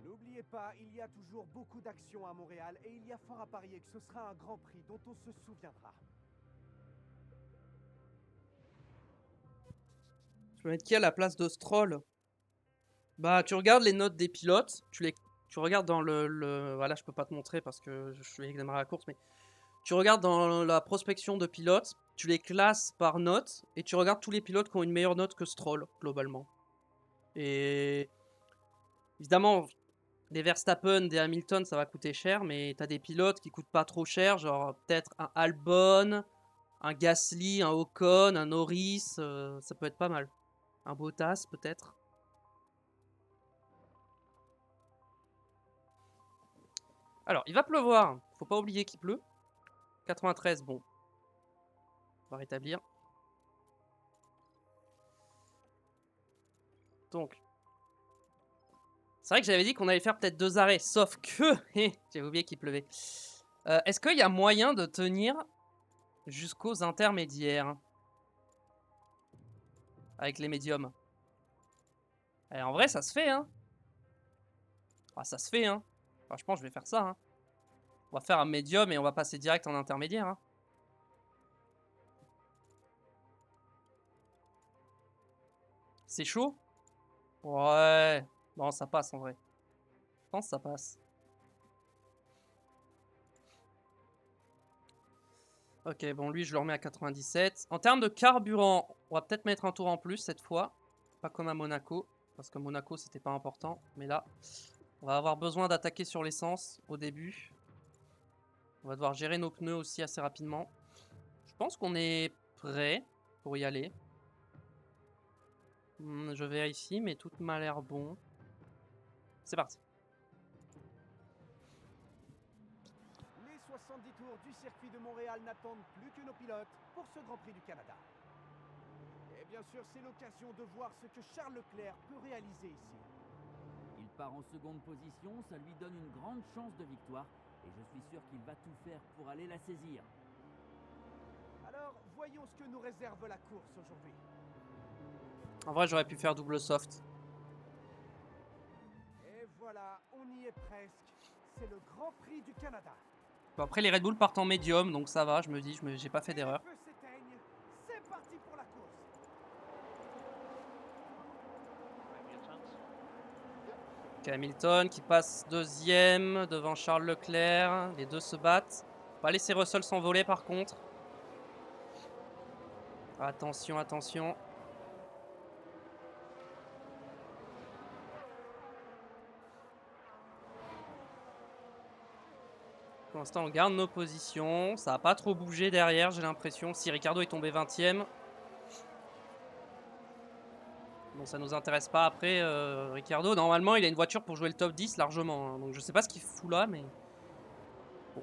N'oubliez pas, il y a toujours beaucoup d'actions à Montréal et il y a fort à parier que ce sera un Grand Prix dont on se souviendra. Je vais mettre qui à la place de Stroll? Bah, tu regardes les notes des pilotes, tu regardes dans voilà, je peux pas te montrer parce que je vais démarrer la course, mais tu regardes dans la prospection de pilotes, tu les classes par note et tu regardes tous les pilotes qui ont une meilleure note que Stroll, globalement. Et évidemment, des Verstappen, des Hamilton, ça va coûter cher, mais t'as des pilotes qui coûtent pas trop cher, genre peut-être un Albon, un Gasly, un Ocon, un Norris, ça peut être pas mal. Un Bottas, peut-être. Alors, il va pleuvoir. Faut pas oublier qu'il pleut. 93, bon. On va rétablir. Donc. C'est vrai que j'avais dit qu'on allait faire peut-être 2 arrêts. Sauf que... J'avais oublié qu'il pleuvait. Est-ce qu'il y a moyen de tenir jusqu'aux intermédiaires? Avec les médiums. Et en vrai, ça se fait, hein. Ah, ça se fait, hein. Franchement, je vais faire ça, hein. On va faire un médium et on va passer direct en intermédiaire, hein. C'est chaud? Ouais. Bon, ça passe en vrai. Je pense que ça passe. Ok, bon, lui, je le remets à 97. En termes de carburant, on va peut-être mettre un tour en plus cette fois. Pas comme à Monaco. Parce que Monaco, c'était pas important. Mais là, on va avoir besoin d'attaquer sur l'essence au début. On va devoir gérer nos pneus aussi assez rapidement. Je pense qu'on est prêt pour y aller. Je vérifie, mais tout m'a l'air bon. C'est parti. Les 70 tours du circuit de Montréal n'attendent plus que nos pilotes pour ce Grand Prix du Canada. Et bien sûr, c'est l'occasion de voir ce que Charles Leclerc peut réaliser ici. Il part en seconde position, ça lui donne une grande chance de victoire et je suis sûr qu'il va tout faire pour aller la saisir. ce que nous réserve la course aujourd'hui. En vrai, j'aurais pu faire double soft. Et voilà, on y est presque. C'est le Grand Prix du Canada. Bon, après, les Red Bull partent en médium, donc ça va, je me dis, j'ai pas fait Et les d'erreur. feux s'éteignent. C'est parti pour la course. Ok, Hamilton qui passe deuxième devant Charles Leclerc. Les deux se battent. On va laisser Russell s'envoler par contre. Attention, attention. Pour l'instant, on garde nos positions. Ça n'a pas trop bougé derrière, j'ai l'impression. Si Ricardo est tombé 20ème. Bon, ça nous intéresse pas après. Ricardo, normalement, il a une voiture pour jouer le top 10 largement. Hein. Donc je sais pas ce qu'il fout là, mais... Bon.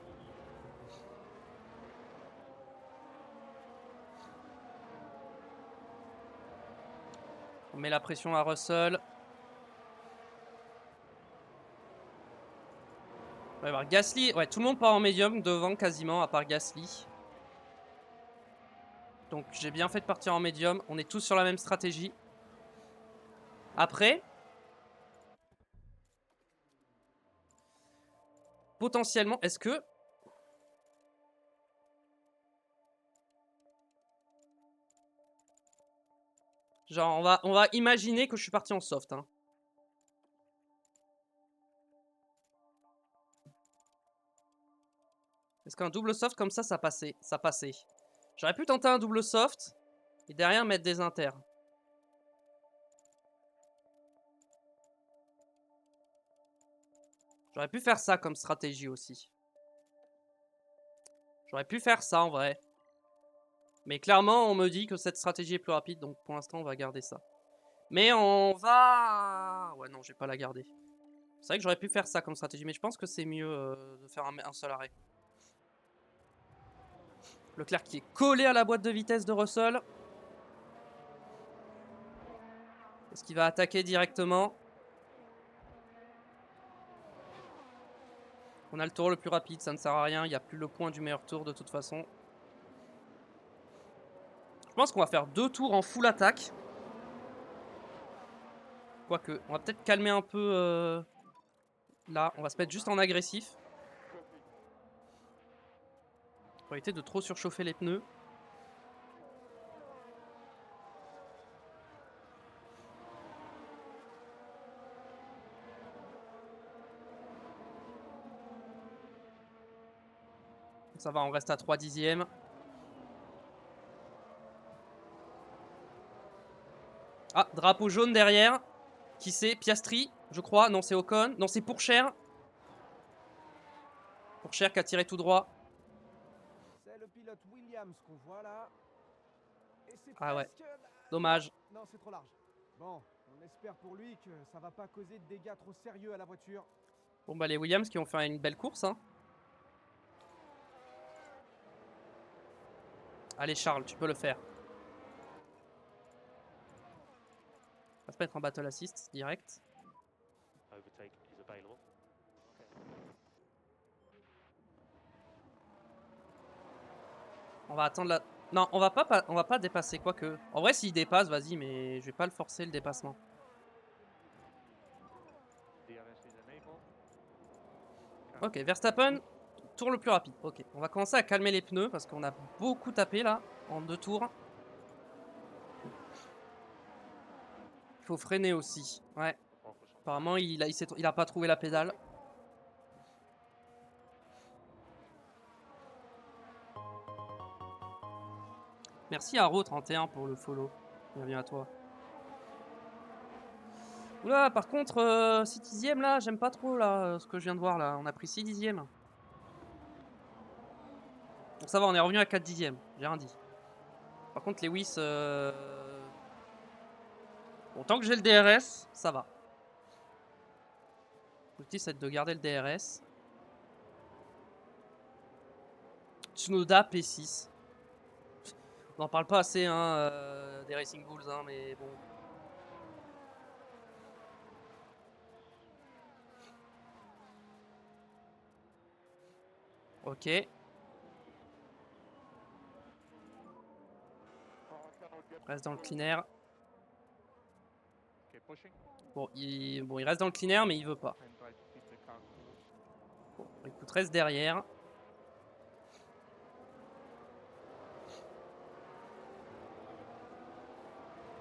On met la pression à Russell. On va voir Gasly. Ouais, tout le monde part en médium devant quasiment, à part Gasly. Donc j'ai bien fait de partir en médium. On est tous sur la même stratégie. Après, potentiellement, est-ce que... Genre, on va imaginer que je suis parti en soft. Hein. Est-ce qu'un double soft comme ça passait? Ça passait. J'aurais pu tenter un double soft et derrière mettre des inters. J'aurais pu faire ça comme stratégie aussi. J'aurais pu faire ça en vrai. Mais clairement, on me dit que cette stratégie est plus rapide, donc pour l'instant, on va garder ça. Mais on va... Ouais, non, je vais pas la garder. C'est vrai que j'aurais pu faire ça comme stratégie, mais je pense que c'est mieux de faire un seul arrêt. Leclerc qui est collé à la boîte de vitesse de Russell. Est-ce qu'il va attaquer directement? On a le tour le plus rapide, ça ne sert à rien. Il n'y a plus le point du meilleur tour de toute façon. Je pense qu'on va faire 2 tours en full attaque. Quoique, on va peut-être calmer un peu là. On va se mettre juste en agressif. Pour éviter de trop surchauffer les pneus. Ça va, on reste à 3 dixièmes. Ah, drapeau jaune derrière. Qui c'est? Piastri, je crois. Non, c'est Ocon. Non, c'est Pourchaire. Pourchaire qui a tiré tout droit. C'est le pilote Williams qu'on voit là. Et c'est Ah ouais, presque... dommage. Non, c'est trop large. Bon, on espère pour lui que ça va pas causer de dégâts trop sérieux à la voiture. Bon bah les Williams qui ont fait une belle course. Hein. Allez Charles, tu peux le faire. On va se mettre en battle assist direct. On va attendre la... Non, on va pas dépasser, quoique. En vrai, s'il dépasse, vas-y, mais je vais pas le forcer le dépassement. Ok, Verstappen, tour le plus rapide. Ok, on va commencer à calmer les pneus parce qu'on a beaucoup tapé là, en 2 tours. Il faut freiner aussi. Ouais. Apparemment, il a pas trouvé la pédale. Merci à Ro31 pour le follow. Bienvenue à toi. Oula, par contre, 6 dixièmes là, j'aime pas trop là, ce que je viens de voir là. On a pris 6 dixièmes. Bon, ça va, on est revenu à 4 dixièmes. J'ai rien dit. Par contre, Lewis... Bon, tant que j'ai le DRS, ça va. L'objectif, c'est de garder le DRS. Tsunoda P6. On n'en parle pas assez hein, des Racing Bulls, hein, mais bon. Ok. Reste dans le clean air. Bon, il reste dans le clean air, mais il veut pas. Bon, écoute, reste derrière.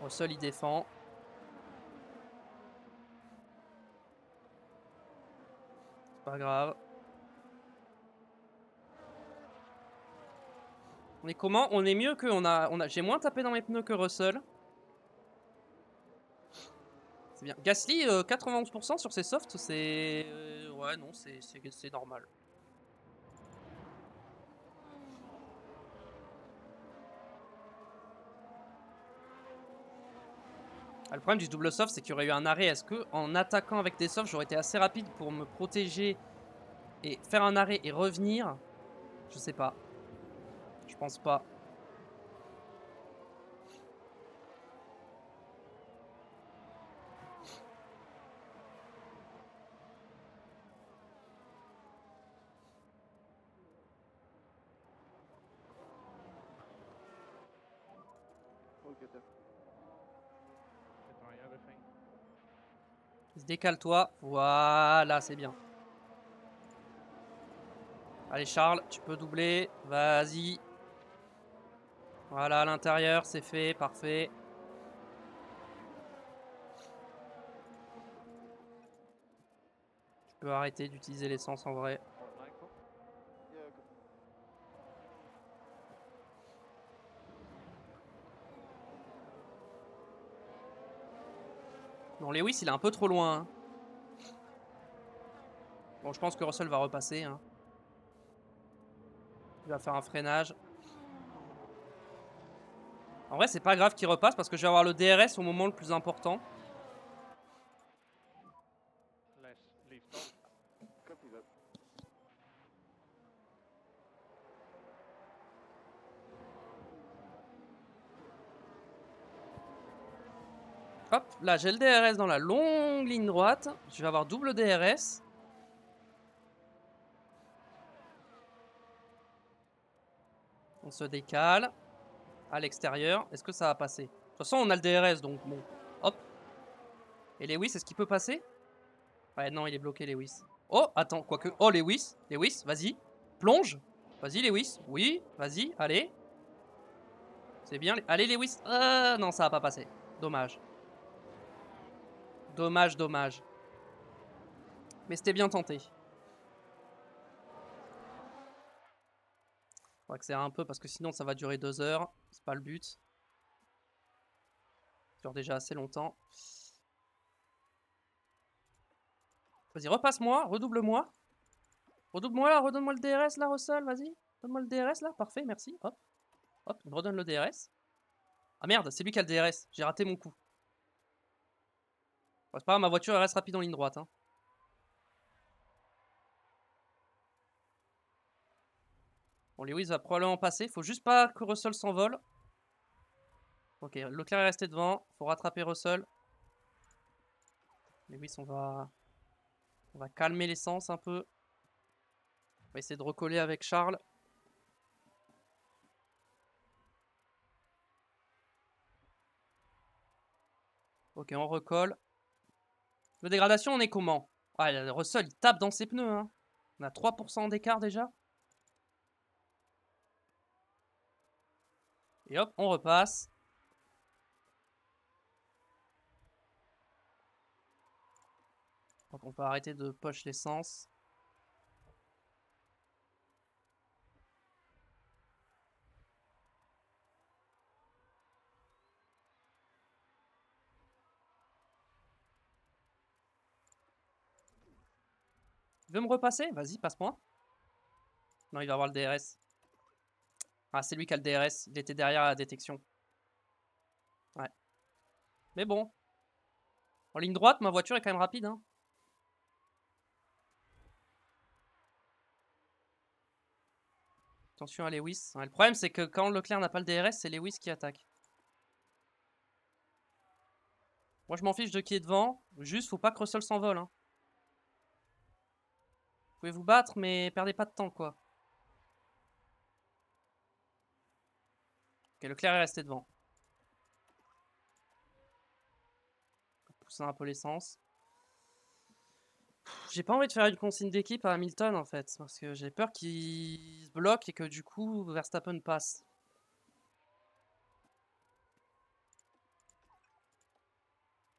Russell, il défend. C'est pas grave. On est comment? On est mieux que... J'ai moins tapé dans mes pneus que Russell. C'est bien. Gasly, 91% sur ses softs, c'est... ouais, non, c'est normal. Ah, le problème du double soft, c'est qu'il y aurait eu un arrêt. Est-ce que en attaquant avec des softs, j'aurais été assez rapide pour me protéger et faire un arrêt et revenir? Je sais pas. Je pense pas. Décale-toi. Voilà, c'est bien. Allez Charles, tu peux doubler. Vas-y. Voilà, à l'intérieur, c'est fait. Parfait. Tu peux arrêter d'utiliser l'essence en vrai. Bon, Lewis, il est un peu trop loin. Hein. Bon, je pense que Russell va repasser. Hein. Il va faire un freinage. En vrai, c'est pas grave qu'il repasse parce que je vais avoir le DRS au moment le plus important. Hop, là j'ai le DRS dans la longue ligne droite. Je vais avoir double DRS. On se décale. À l'extérieur. Est-ce que ça va passer? De toute façon, on a le DRS, donc bon. Hop. Et Lewis, est-ce qu'il peut passer? Ouais, non, il est bloqué, Lewis. Oh, attends, quoique. Oh, Lewis. Lewis, vas-y. Plonge. Vas-y, Lewis. Oui, vas-y, allez. C'est bien. Allez, Lewis. Non, ça va pas passer. Dommage. Dommage, dommage. Mais c'était bien tenté. Faut accélérer un peu parce que sinon ça va durer 2 heures. C'est pas le but. Ça dure déjà assez longtemps. Vas-y, repasse-moi, redouble-moi. Redouble-moi là, redonne-moi le DRS là, Russell, vas-y. Donne-moi le DRS là, parfait, merci. Hop. Hop, il me redonne le DRS. Ah merde, c'est lui qui a le DRS. J'ai raté mon coup. Bon, c'est pas grave, ma voiture elle reste rapide en ligne droite. Hein. Bon, Lewis va probablement passer. Faut juste pas que Russell s'envole. Ok, Leclerc est resté devant. Faut rattraper Russell. Lewis, on va calmer l'essence un peu. On va essayer de recoller avec Charles. Ok, on recolle. Le dégradation, on est comment? Ah, Russell, il tape dans ses pneus. Hein. On a 3% d'écart déjà. Et hop, on repasse. Donc on peut arrêter de poche l'essence. Tu veux me repasser? Vas-y, passe-moi. Non, il va avoir le DRS. Ah, c'est lui qui a le DRS. Il était derrière la détection. Ouais. Mais bon. En ligne droite, ma voiture est quand même rapide. Hein. Attention à Lewis. Ouais, le problème, c'est que quand Leclerc n'a pas le DRS, c'est Lewis qui attaque. Moi, je m'en fiche de qui est devant. Juste, faut pas que Russell s'envole. Hein. Vous pouvez vous battre, mais perdez pas de temps, quoi. Ok, Leclerc est resté devant. pousser un peu l'essence. J'ai pas envie de faire une consigne d'équipe à Hamilton en fait, parce que j'ai peur qu'il se bloque et que du coup Verstappen passe.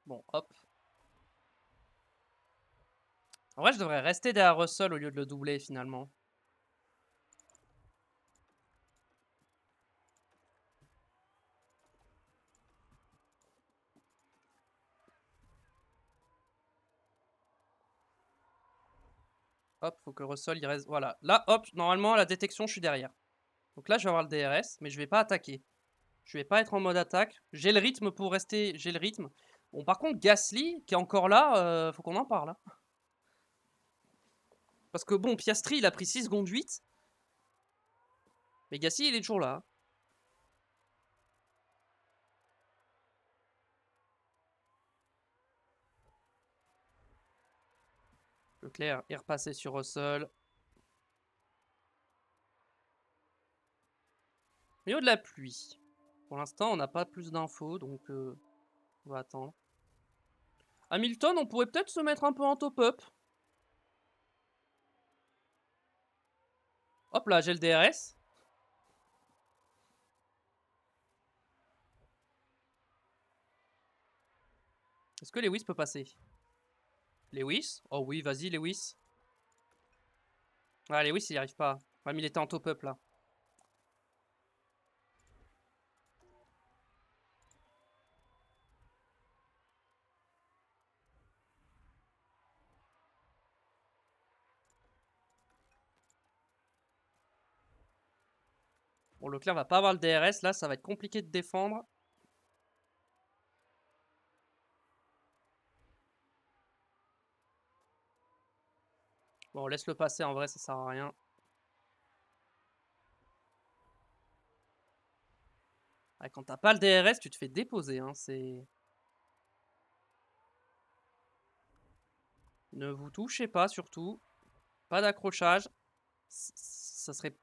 Bon, hop. En vrai, je devrais rester derrière Russell au lieu de le doubler finalement. Hop, faut que Russell il reste. Voilà. Là, hop, normalement, la détection, je suis derrière. Donc là, je vais avoir le DRS, mais je vais pas attaquer. Je vais pas être en mode attaque. J'ai le rythme pour rester. J'ai le rythme. Bon, par contre, Gasly, qui est encore là, faut qu'on en parle, hein. Parce que bon, Piastri, il a pris 6 secondes 8. Mais Gasly, il est toujours là. Leclerc est repassé sur Russell. Milieu de la pluie. Pour l'instant, on n'a pas plus d'infos, donc on va attendre. Hamilton, on pourrait peut-être se mettre un peu en top-up. Hop là, j'ai le DRS. Est-ce que Lewis peut passer? Lewis? Oh oui, vas-y, Lewis. Ah, Lewis, il n'y arrive pas. Ouais, mais il était en top-up là. Bon, Leclerc va pas avoir le DRS. Là, ça va être compliqué de défendre. Bon, laisse-le passer. En vrai, ça sert à rien. Ouais, quand t'as pas le DRS, tu te fais déposer. Hein, c'est... Ne vous touchez pas, surtout. Pas d'accrochage. Ça serait...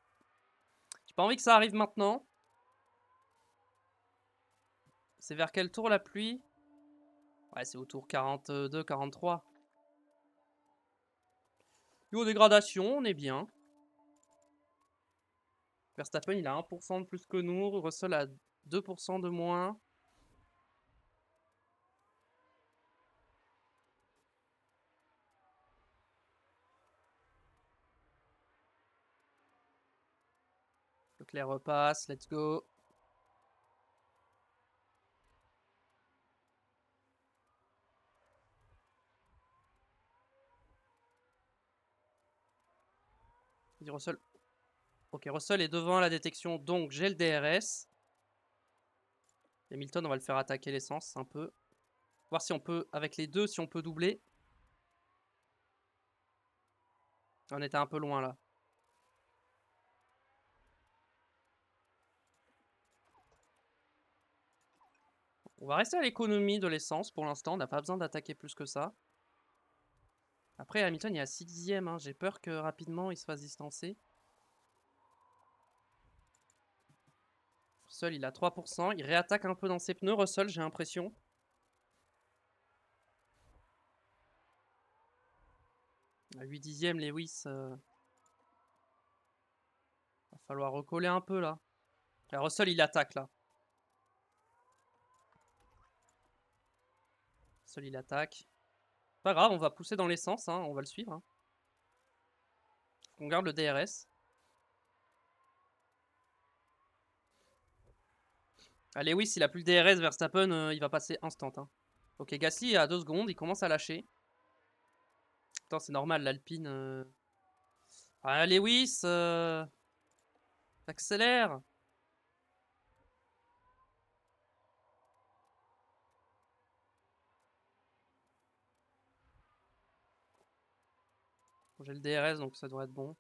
J'ai pas envie que ça arrive maintenant. C'est vers quel tour la pluie? Ouais, c'est au tour 42, 43. Niveau dégradation, on est bien. Verstappen, il a 1% de plus que nous. Russell a 2% de moins. Leclerc repasse, let's go. Vas-y, Russell. Ok, Russell est devant la détection, donc j'ai le DRS. Hamilton, on va le faire attaquer l'essence un peu. Voir si on peut, avec les deux, si on peut doubler. On était un peu loin là. On va rester à l'économie de l'essence pour l'instant, on n'a pas besoin d'attaquer plus que ça. Après, Hamilton, il est à 6 dixièmes, hein. J'ai peur que rapidement il se fasse distancer. Russell, il a 3%. Il réattaque un peu dans ses pneus, Russell, j'ai l'impression. À 8 dixièmes, Lewis. Va falloir recoller un peu là. Là, Russell, il attaque là. Russell, il attaque. Pas grave, on va pousser dans l'essence, hein, on va le suivre. Hein. On garde le DRS. Ah, Lewis, il a plus le DRS, Verstappen, il va passer instant. Hein. Ok, Gasly à 2 secondes, il commence à lâcher. Attends, c'est normal, l'Alpine. Ah, Lewis, accélère. Bon, j'ai le DRS, donc ça devrait être bon.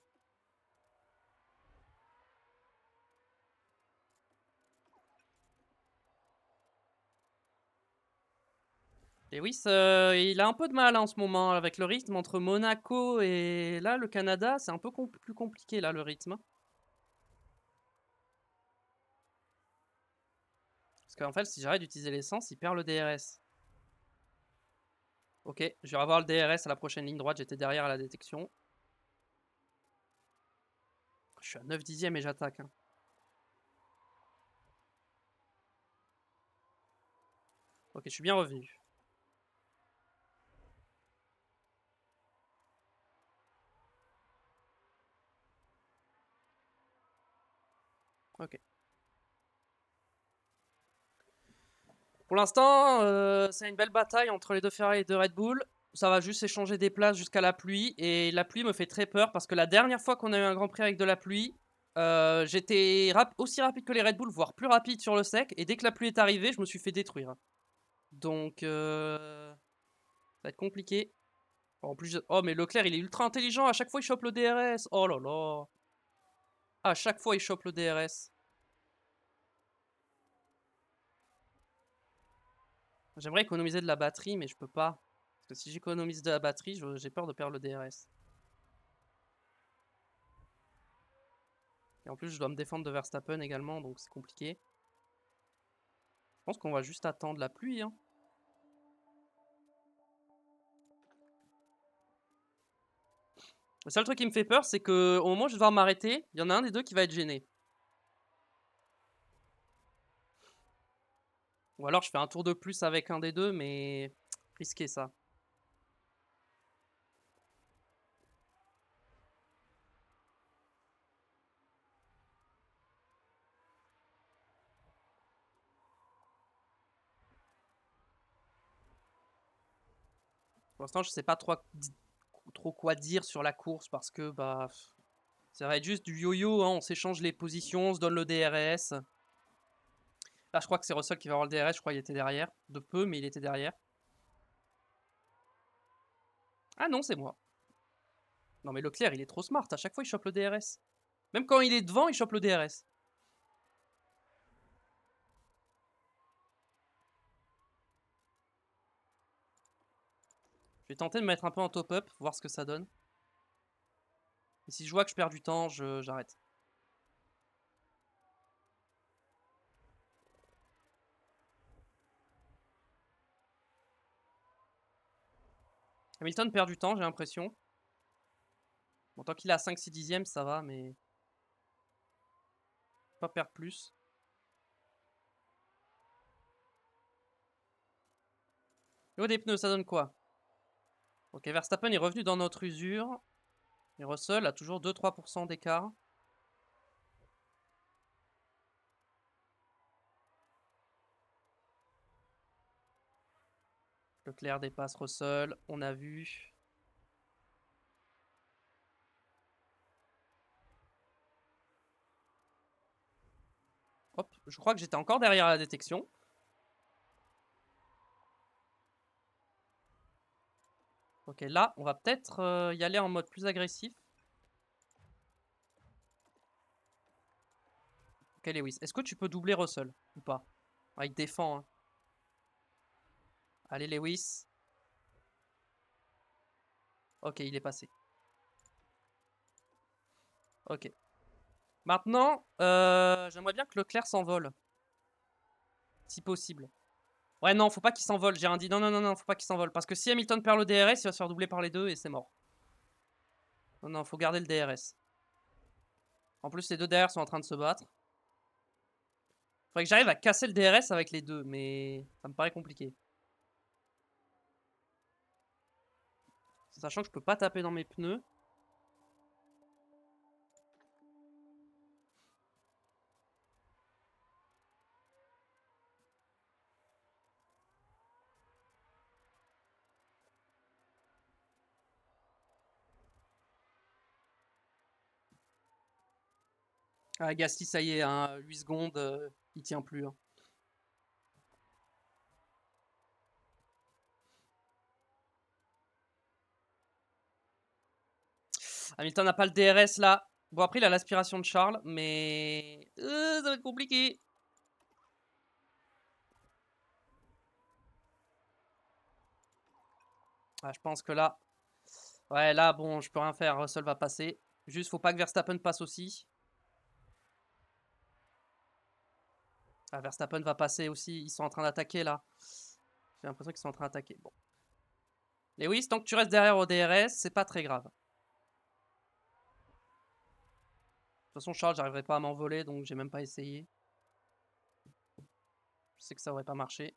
Lewis, il a un peu de mal hein, en ce moment avec le rythme entre Monaco et là, le Canada, c'est un peu plus compliqué là, le rythme. Parce qu'en fait, si j'arrête d'utiliser l'essence, il perd le DRS. Ok, je vais revoir le DRS à la prochaine ligne droite. J'étais derrière à la détection. Je suis à 9 dixièmes et j'attaque. Hein. Ok, je suis bien revenu. Ok. Pour l'instant, c'est une belle bataille entre les deux Ferrari et deux Red Bull. Ça va juste échanger des places jusqu'à la pluie. Et la pluie me fait très peur parce que la dernière fois qu'on a eu un Grand Prix avec de la pluie, j'étais aussi rapide que les Red Bull, voire plus rapide sur le sec. Et dès que la pluie est arrivée, je me suis fait détruire. Donc, ça va être compliqué. En plus, oh, mais Leclerc, il est ultra intelligent. À chaque fois, il chope le DRS. Oh là là. À chaque fois, il chope le DRS. J'aimerais économiser de la batterie, mais je peux pas. Parce que si j'économise de la batterie, j'ai peur de perdre le DRS. Et en plus, je dois me défendre de Verstappen également, donc c'est compliqué. Je pense qu'on va juste attendre la pluie. Hein. Le seul truc qui me fait peur, c'est que au moment où je vais devoir m'arrêter, il y en a un des deux qui va être gêné. Ou alors je fais un tour de plus avec un des deux, mais risqué ça. Pour l'instant, je sais pas trop quoi dire sur la course parce que bah ça va être juste du yo-yo. Hein. On s'échange les positions, on se donne le DRS. Là, je crois que c'est Russell qui va avoir le DRS. Je crois qu'il était derrière. De peu, mais il était derrière. Ah non, c'est moi. Non, mais Leclerc, il est trop smart. À chaque fois, il chope le DRS. Même quand il est devant, il chope le DRS. Je vais tenter de me mettre un peu en top-up, voir ce que ça donne. Et si je vois que je perds du temps, j'arrête. Hamilton perd du temps, j'ai l'impression. Bon, tant qu'il est à 5-6 dixièmes, ça va, mais... Pas perdre plus. Niveau des pneus, ça donne quoi? Ok, Verstappen est revenu dans notre usure. Et Russell a toujours 2-3% d'écart. Leclerc dépasse Russell, on a vu. Hop, je crois que j'étais encore derrière la détection. Ok, là, on va peut-être y aller en mode plus agressif. Ok, Lewis, est-ce que tu peux doubler Russell ou pas? Ah, il défend. Hein. Allez, Lewis. Ok, il est passé. Ok. Maintenant, j'aimerais bien que Leclerc s'envole. Si possible. Ouais, non, faut pas qu'il s'envole. J'ai rien dit. Non, non, non, non, faut pas qu'il s'envole. Parce que si Hamilton perd le DRS, il va se faire doubler par les deux et c'est mort. Non, non, faut garder le DRS. En plus, les deux derrière sont en train de se battre. Faudrait que j'arrive à casser le DRS avec les deux, mais ça me paraît compliqué. Sachant que je peux pas taper dans mes pneus. Ah, Gasly, ça y est, hein, 8 secondes, il tient plus. Hein. Hamilton n'a pas le DRS là. Bon, après, il a l'aspiration de Charles, mais ça va être compliqué. Ah, je pense que là, ouais, là, bon, je peux rien faire. Russell va passer. Juste, faut pas que Verstappen passe aussi. Ah, Verstappen va passer aussi. Ils sont en train d'attaquer là. J'ai l'impression qu'ils sont en train d'attaquer. Bon. Lewis, tant que tu restes derrière au DRS, c'est pas très grave. De toute façon, Charles, j'arriverai pas à m'envoler, donc j'ai même pas essayé. Je sais que ça aurait pas marché.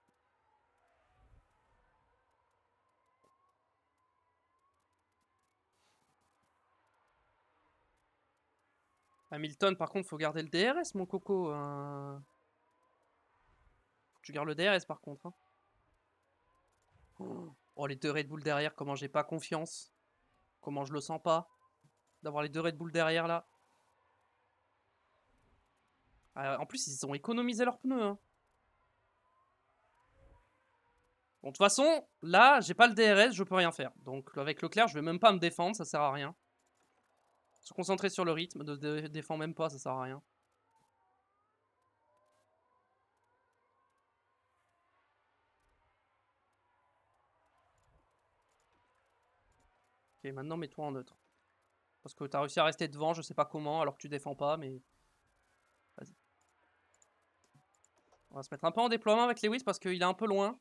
Hamilton, par contre, faut garder le DRS, mon coco. Tu gardes le DRS, par contre. Hein. Oh, les deux Red Bull derrière, comment j'ai pas confiance. Comment je le sens pas. D'avoir les deux Red Bull derrière, là. En plus, ils ont économisé leurs pneus. Hein. Bon, de toute façon, là, j'ai pas le DRS, je peux rien faire. Donc, avec Leclerc, je vais même pas me défendre, ça sert à rien. Se concentrer sur le rythme, ne défend même pas, ça sert à rien. Ok, maintenant mets-toi en neutre. Parce que t'as réussi à rester devant, je sais pas comment, alors que tu défends pas, mais... Vas-y. On va se mettre un peu en déploiement avec Lewis parce qu'il est un peu loin.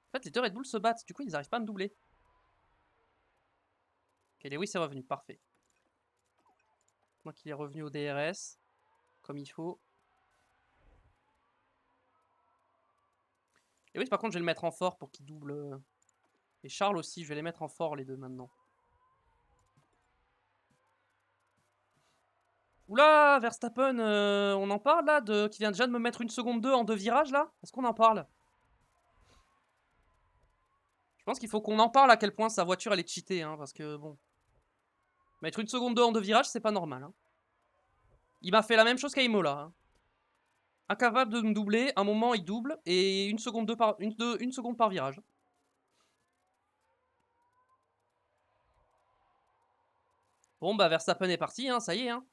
En fait, les deux Red Bull se battent, du coup, ils arrivent pas à me doubler. Ok, Lewis est revenu, parfait. Maintenant qu'il est revenu au DRS, comme il faut. Lewis, par contre, je vais le mettre en fort pour qu'il double... Et Charles aussi, je vais les mettre en fort, les deux, maintenant. Oula, Verstappen, on en parle là qui vient déjà de me mettre 1,2 seconde en 2 virages là? Est-ce qu'on en parle? Je pense qu'il faut qu'on en parle à quel point sa voiture elle est cheatée, hein, parce que bon. Mettre 1,2 seconde en 2 virages, c'est pas normal. Hein. Il m'a fait la même chose qu'à Imola. Hein. Incapable de me doubler, un moment il double, et 1,2 seconde par, une seconde par virage. Bon bah Verstappen est parti, hein, ça y est. Hein.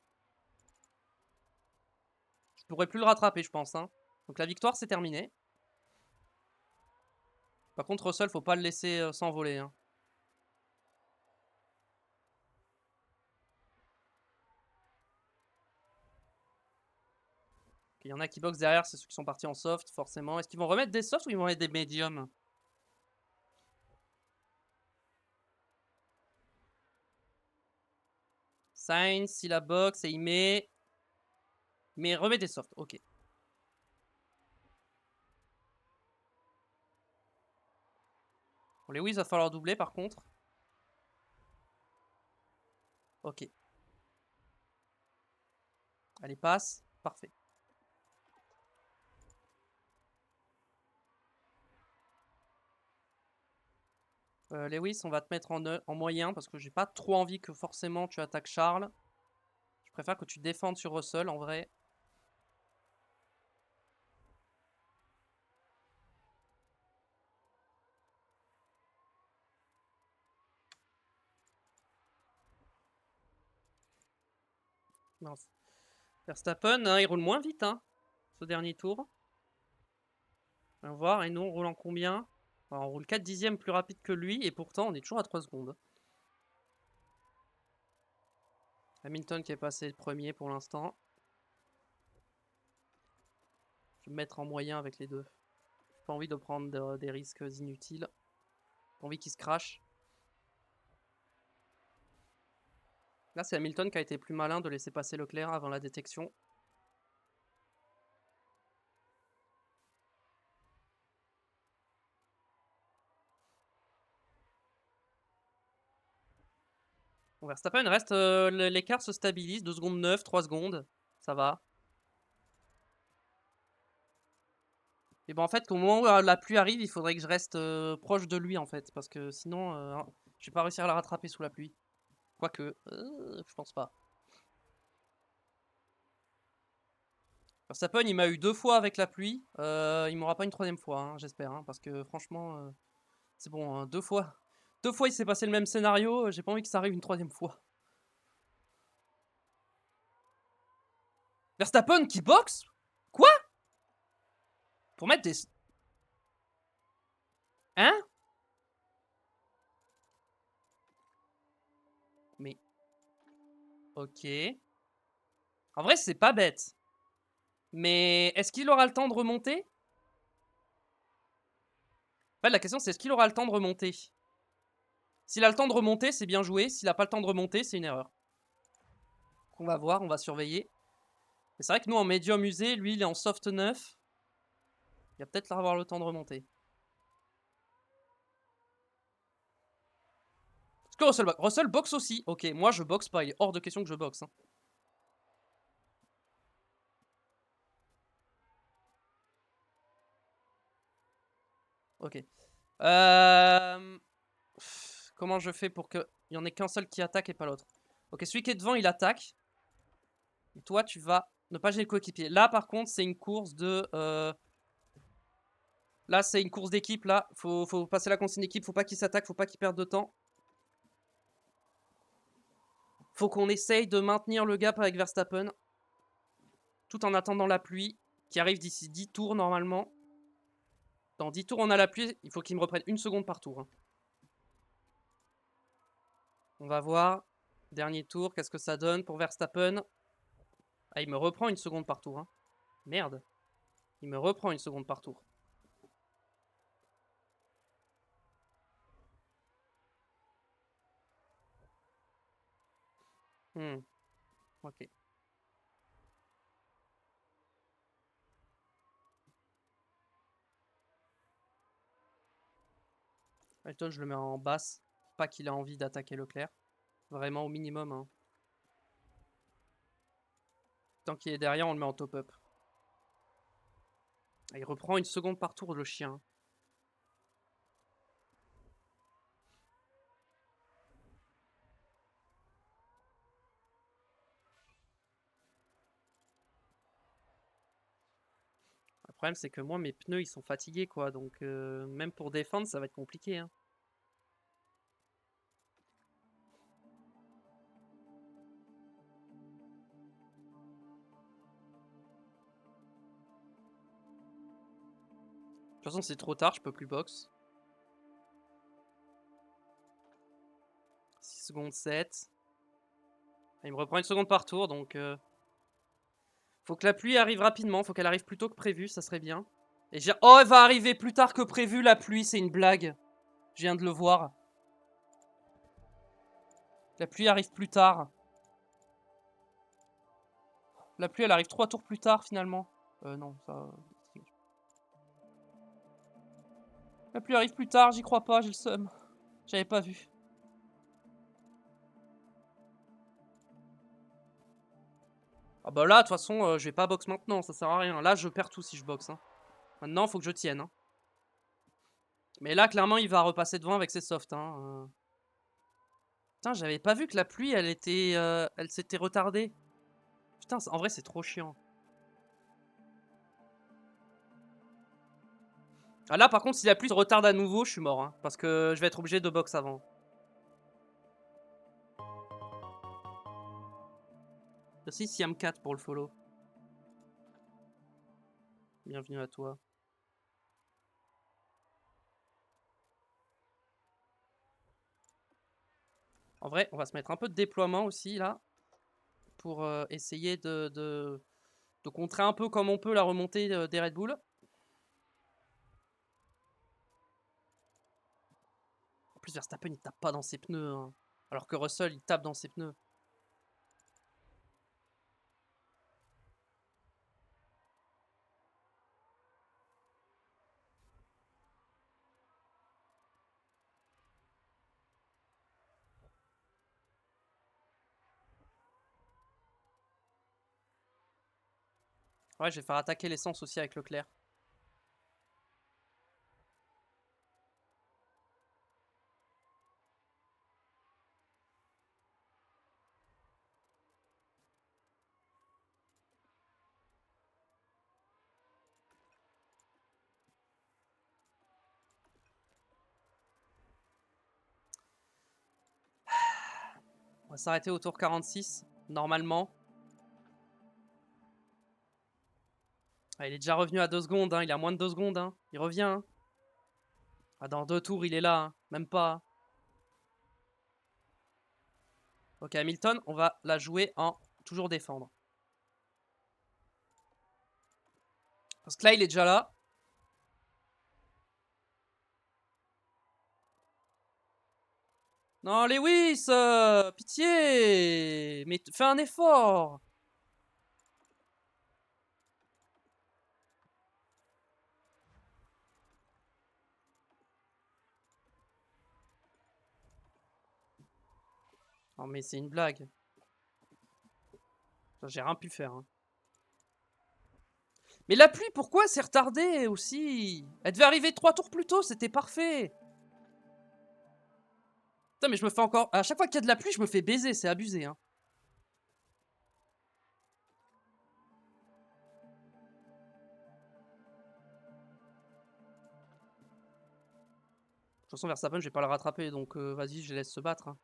Je pourrais plus le rattraper, je pense. Hein. Donc la victoire c'est terminé. Par contre Russell, faut pas le laisser s'envoler. Hein. Il y en a qui boxent derrière, c'est ceux qui sont partis en soft, forcément. Est-ce qu'ils vont remettre des softs ou ils vont mettre des médiums? Sainz, il a box et il met... Mais remet des softs, ok. Bon, Lewis va falloir doubler par contre. Ok. Allez, passe. Parfait. Lewis, on va te mettre en moyen parce que j'ai pas trop envie que forcément tu attaques Charles. Je préfère que tu défendes sur Russell en vrai. Mince. Verstappen, hein, il roule moins vite, hein, ce dernier tour. On va voir, et nous on roule en combien? Alors, on roule 4 dixièmes plus rapide que lui, et pourtant on est toujours à 3 secondes. Hamilton qui est passé premier pour l'instant. Je vais me mettre en moyen avec les deux. J'ai pas envie de prendre des risques inutiles. J'ai pas envie qu'ils se crashent. Là, c'est Hamilton qui a été plus malin de laisser passer Leclerc avant la détection. Bon, Verstappen reste. L'écart se stabilise. 2 secondes 9, 3 secondes. Ça va. Et bon, en fait, au moment où la pluie arrive, il faudrait que je reste proche de lui, en fait. Parce que sinon, je vais pas réussir à la rattraper sous la pluie. Quoique, je pense pas. Verstappen, il m'a eu 2 fois avec la pluie. Il m'aura pas une troisième fois, hein, j'espère. Hein, parce que franchement, c'est bon, hein, 2 fois. 2 fois, il s'est passé le même scénario. J'ai pas envie que ça arrive une troisième fois. Verstappen qui boxe? Quoi? Pour mettre des... Hein? Mais... Ok. En vrai, c'est pas bête. Mais est-ce qu'il aura le temps de remonter? En fait, la question, c'est est-ce qu'il aura le temps de remonter? S'il a le temps de remonter, c'est bien joué. S'il a pas le temps de remonter, c'est une erreur. On va voir, on va surveiller. Mais c'est vrai que nous, en médium usé, lui, il est en soft 9. Il va peut-être avoir le temps de remonter. Est-ce que Russell boxe? Russell boxe aussi. Ok, moi, je boxe pas. Il est hors de question que je boxe. Hein. Ok. Comment je fais pour qu'il y en ait qu'un seul qui attaque et pas l'autre? Ok, celui qui est devant, il attaque. Et toi, tu vas ne pas gêner le coéquipier. Là, par contre, c'est une course de... Là, c'est une course d'équipe. Là, faut passer la consigne d'équipe. Faut pas qu'il s'attaque. Faut pas qu'il perde de temps. Faut qu'on essaye de maintenir le gap avec Verstappen. Tout en attendant la pluie. Qui arrive d'ici 10 tours, normalement. Dans 10 tours, on a la pluie. Il faut qu'il me reprenne 1 seconde par tour. Hein. On va voir. Dernier tour. Qu'est-ce que ça donne pour Verstappen? Ah, il me reprend 1 seconde par tour. Hein. Merde. Il me reprend 1 seconde par tour. Ok. Hamilton, je le mets en basse. Pas qu'il a envie d'attaquer Leclerc. Vraiment au minimum. Hein. Tant qu'il est derrière, on le met en top-up. Il reprend 1 seconde par tour, le chien. Le problème, c'est que moi, mes pneus, ils sont fatigués, quoi. Donc, même pour défendre, ça va être compliqué. Hein. De toute façon, c'est trop tard, je peux plus box. 6 secondes 7. Il me reprend 1 seconde par tour, donc... Faut que la pluie arrive rapidement, faut qu'elle arrive plus tôt que prévu, ça serait bien. Et j'ai... Oh, elle va arriver plus tard que prévu, la pluie, c'est une blague. Je viens de le voir. La pluie arrive plus tard. La pluie, elle arrive 3 tours plus tard, finalement. Non, ça... La pluie arrive plus tard, j'y crois pas, j'ai le seum. J'avais pas vu. Ah bah là, de toute façon, je vais pas box maintenant, ça sert à rien. Là, je perds tout si je boxe. Hein. Maintenant, faut que je tienne. Hein. Mais là, clairement, il va repasser devant avec ses softs. Hein. Putain, j'avais pas vu que la pluie, elle était, elle s'était retardée. Putain, en vrai, c'est trop chiant. Ah là, par contre, si la pluie se retarde à nouveau, je suis mort. Hein, parce que je vais être obligé de box avant. Merci Siam4 pour le follow. Bienvenue à toi. En vrai, on va se mettre un peu de déploiement aussi, là. Pour essayer de contrer un peu comme on peut la remontée des Red Bull. En plus, Verstappen, il tape pas dans ses pneus. Hein. Alors que Russell, il tape dans ses pneus. Ouais, je vais faire attaquer l'essence aussi avec Leclerc. On va s'arrêter au tour 46, normalement. Ah, il est déjà revenu à 2 secondes, hein. Il est à moins de 2 secondes. Hein. Il revient. Hein. Ah, dans 2 tours, il est là. Hein. Même pas. Hein. Ok, Hamilton, on va la jouer en toujours défendre. Parce que là, il est déjà là. Non, Lewis, pitié. Mais fais un effort. Non mais c'est une blague. J'ai rien pu faire. Hein. Mais la pluie, pourquoi c'est retardé aussi? Elle devait arriver 3 tours plus tôt, c'était parfait. Putain, mais je me fais encore... À chaque fois qu'il y a de la pluie, je me fais baiser, c'est abusé. Hein. De toute façon, Verstappen, je vais pas le rattraper, donc vas-y, je les laisse se battre. Hein.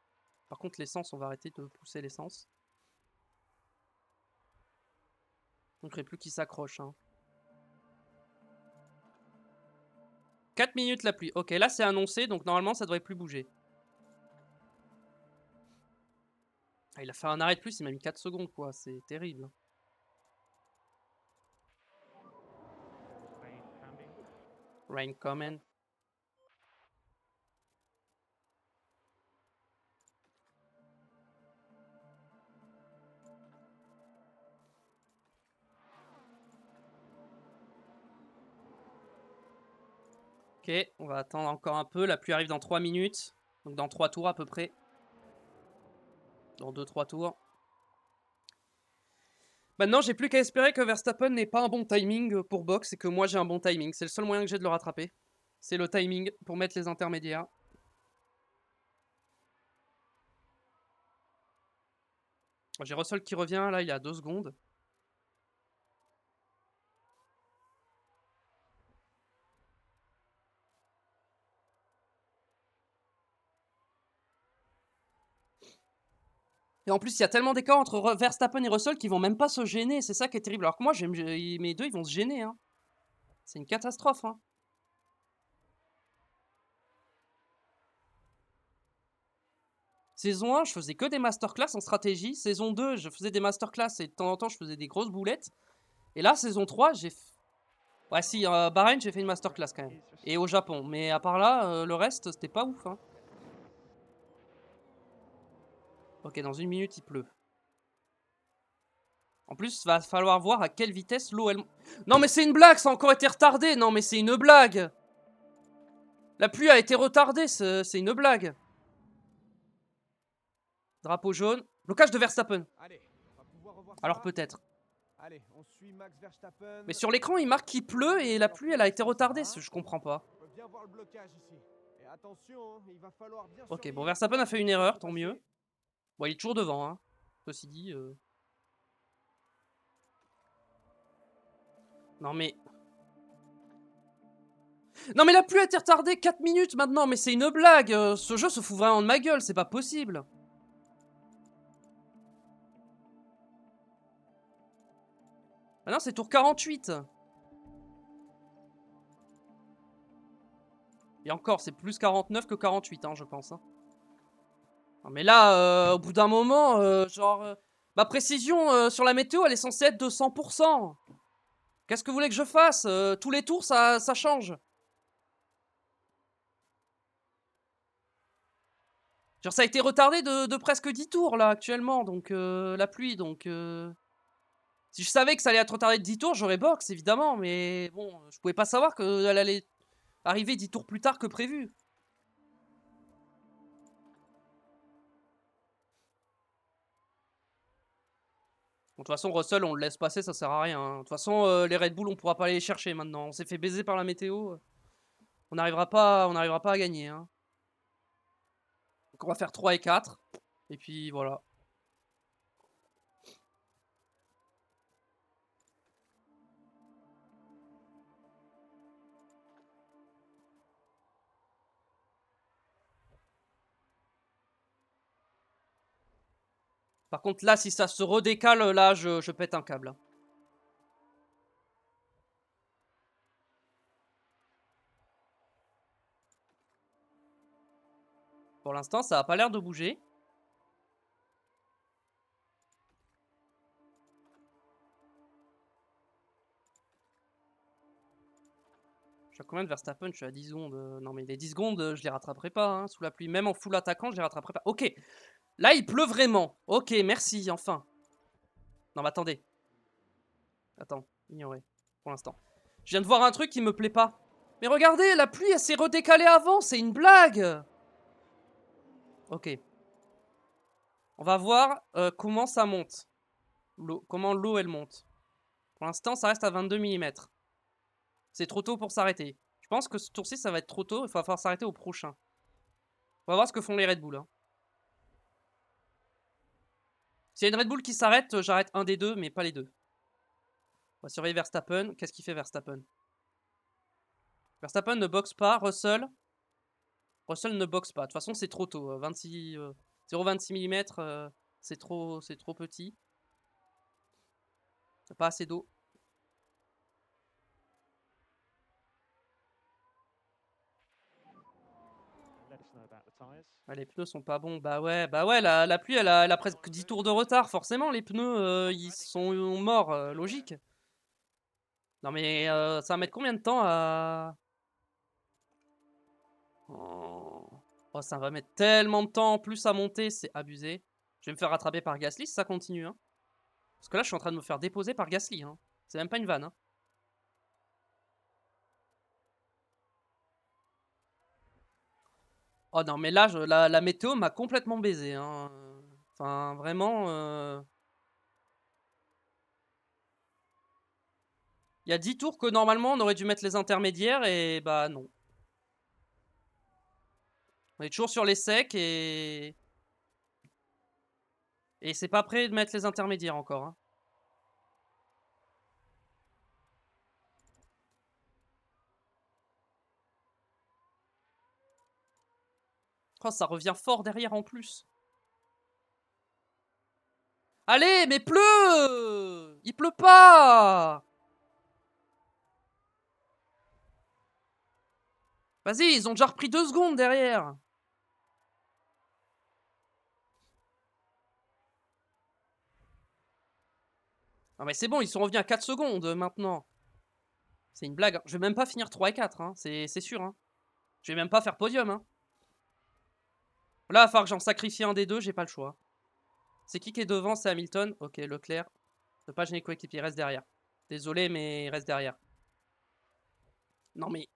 Par contre, l'essence, on va arrêter de pousser l'essence. Donc, il ne plus qu'il s'accroche. Hein. 4 minutes la pluie. Ok, là, c'est annoncé, donc normalement, ça devrait plus bouger. Ah, il a fait un arrêt de plus, il m'a mis 4 secondes, quoi. C'est terrible. Rain coming. Ok, on va attendre encore un peu. La pluie arrive dans 3 minutes. Donc dans 3 tours à peu près. Dans 2-3 tours. Maintenant, j'ai plus qu'à espérer que Verstappen n'ait pas un bon timing pour box et que moi j'ai un bon timing. C'est le seul moyen que j'ai de le rattraper. C'est le timing pour mettre les intermédiaires. J'ai Russell qui revient là il y a 2 secondes. Et en plus, il y a tellement d'écart entre Verstappen et Russell qu'ils vont même pas se gêner. C'est ça qui est terrible. Alors que moi, mes deux, ils vont se gêner. Hein. C'est une catastrophe. Hein. Saison 1, je faisais que des masterclass en stratégie. Saison 2, je faisais des masterclass et de temps en temps, je faisais des grosses boulettes. Et là, saison 3, j'ai... Ouais, si, Bahreïn, j'ai fait une masterclass quand même. Et au Japon. Mais à part là, le reste, c'était pas ouf. Hein. Ok, dans 1 minute, il pleut. En plus, va falloir voir à quelle vitesse l'eau, elle... Non, mais c'est une blague, ça a encore été retardé. Non, mais c'est une blague. La pluie a été retardée, c'est une blague. Drapeau jaune. Blocage de Verstappen. Allez, on va pouvoir revoir Alors ça. peut-être. Allez, on suit Max Verstappen. Mais sur l'écran, il marque qu'il pleut et la pluie, elle a été retardée. Je comprends pas. On peut bien voir le blocage ici. Et attention, il va falloir bien Ok, surveiller bon, le Verstappen a coin fait qui une va erreur, se tant passer. mieux. Bon, il est toujours devant, hein. Ceci dit... Non mais... Non mais la pluie a été retardée 4 minutes maintenant, mais c'est une blague. Ce jeu se fout vraiment de ma gueule, c'est pas possible. Maintenant c'est tour 48. Et encore, c'est plus 49 que 48, hein, je pense. Hein. Non mais là, au bout d'un moment, ma précision sur la météo, elle est censée être de 100%. Qu'est-ce que vous voulez que je fasse? Tous les tours, ça change. Genre, ça a été retardé de presque 10 tours, là, actuellement, donc la pluie, donc... Si je savais que ça allait être retardé de 10 tours, j'aurais box, évidemment, mais bon, je pouvais pas savoir qu'elle allait arriver 10 tours plus tard que prévu. Bon, de toute façon, Russell, on le laisse passer, ça sert à rien. Hein. De toute façon, les Red Bull, on pourra pas aller les chercher maintenant. On s'est fait baiser par la météo. On n'arrivera pas à gagner. Hein. Donc on va faire 3 et 4. Et puis voilà. Par contre, là, si ça se redécale, là, je pète un câble. Pour l'instant, ça a pas l'air de bouger. Je suis à combien de Verstappen? Je suis à 10 secondes. Non, mais les 10 secondes, je les rattraperai pas hein, sous la pluie. Même en full attaquant, je les rattraperai pas. Ok. Là, il pleut vraiment. Ok, merci, enfin. Non, mais attendez. Attends, ignorez. Pour l'instant. Je viens de voir un truc qui me plaît pas. Mais regardez, la pluie, elle s'est redécalée avant. C'est une blague. Ok. On va voir comment ça monte. Comment l'eau, elle monte. Pour l'instant, ça reste à 22 mm. C'est trop tôt pour s'arrêter. Je pense que ce tour-ci, ça va être trop tôt. Il va falloir s'arrêter au prochain. On va voir ce que font les Red Bull. Hein. S'il y a une Red Bull qui s'arrête, j'arrête un des deux, mais pas les deux. On va surveiller Verstappen. Qu'est-ce qu'il fait Verstappen? Verstappen ne boxe pas. Russell ne boxe pas. De toute façon, c'est trop tôt. 0,26 mm, c'est trop petit. Il n'y a pas assez d'eau. Ouais, les pneus sont pas bons. Bah ouais, la pluie, elle a presque 10 tours de retard. Forcément, les pneus, ils sont morts. Logique. Non mais ça va mettre combien de temps à... Oh, ça va mettre tellement de temps en plus à monter, c'est abusé. Je vais me faire rattraper par Gasly si ça continue. Hein. Parce que là, je suis en train de me faire déposer par Gasly. Hein. C'est même pas une vanne. Hein. Oh non, mais là, la météo m'a complètement baisé. Hein. Enfin, vraiment... Il y a 10 tours que normalement, on aurait dû mettre les intermédiaires et bah non. On est toujours sur les secs et... Et c'est pas prêt de mettre les intermédiaires encore. Hein. Oh, ça revient fort derrière en plus. Allez, mais pleut! Il pleut pas! Vas-y, ils ont déjà repris 2 secondes derrière. Non mais c'est bon, ils sont revenus à 4 secondes maintenant. C'est une blague. Hein. Je vais même pas finir 3 et 4, hein. C'est sûr. Hein. Je vais même pas faire podium. Hein. Là, il va falloir que j'en sacrifie un des deux, j'ai pas le choix. C'est qui est devant? C'est Hamilton. Ok, Leclerc. Ne pas gêner coéquipier, reste derrière. Désolé, mais reste derrière. Non mais...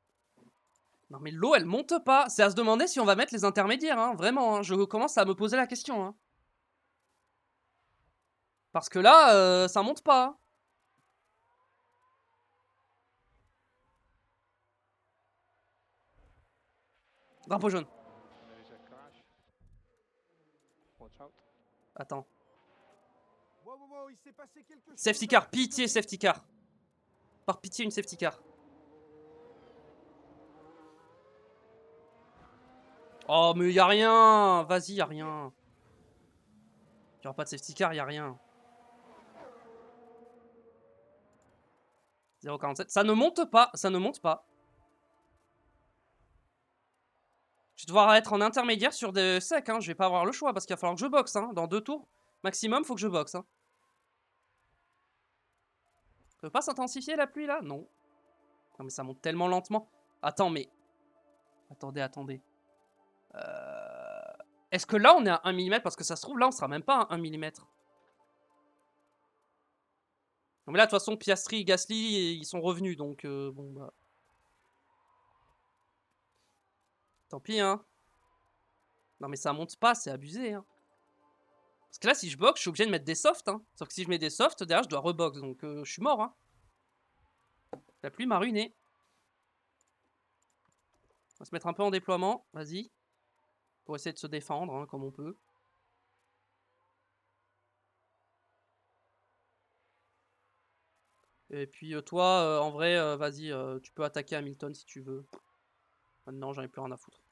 Non mais l'eau, elle monte pas. C'est à se demander si on va mettre les intermédiaires, hein. Vraiment, hein. Je commence à me poser la question. Hein. Parce que là, ça monte pas. Hein. Drapeau jaune. Attends. Wow, il s'est passé quelque chose. Safety car, pitié, safety car. Par pitié, une safety car. Oh, mais y a rien. Vas-y, y a rien. Il y aura pas de safety car, y a rien. 0,47. Ça ne monte pas, ça ne monte pas. Je vais devoir être en intermédiaire sur des secs, hein. Je vais pas avoir le choix parce qu'il va falloir que je boxe. Hein. Dans 2 tours, maximum, faut que je boxe. Hein. Ça peut pas s'intensifier la pluie là? Non. Non mais ça monte tellement lentement. Attends, mais... Attendez. Est-ce que là on est à 1 mm? Parce que ça se trouve là on sera même pas à 1 mm. Non mais là de toute façon Piastri et Gasly ils sont revenus donc bon bah... Tant pis hein. Non mais ça monte pas, c'est abusé hein. Parce que là si je boxe je suis obligé de mettre des softs hein. Sauf que si je mets des softs derrière je dois rebox donc je suis mort hein. La pluie m'a ruiné. On va se mettre un peu en déploiement, vas-y. Pour essayer de se défendre hein, comme on peut. Et puis toi, en vrai, vas-y, tu peux attaquer Hamilton si tu veux. Maintenant, j'en ai plus rien à foutre.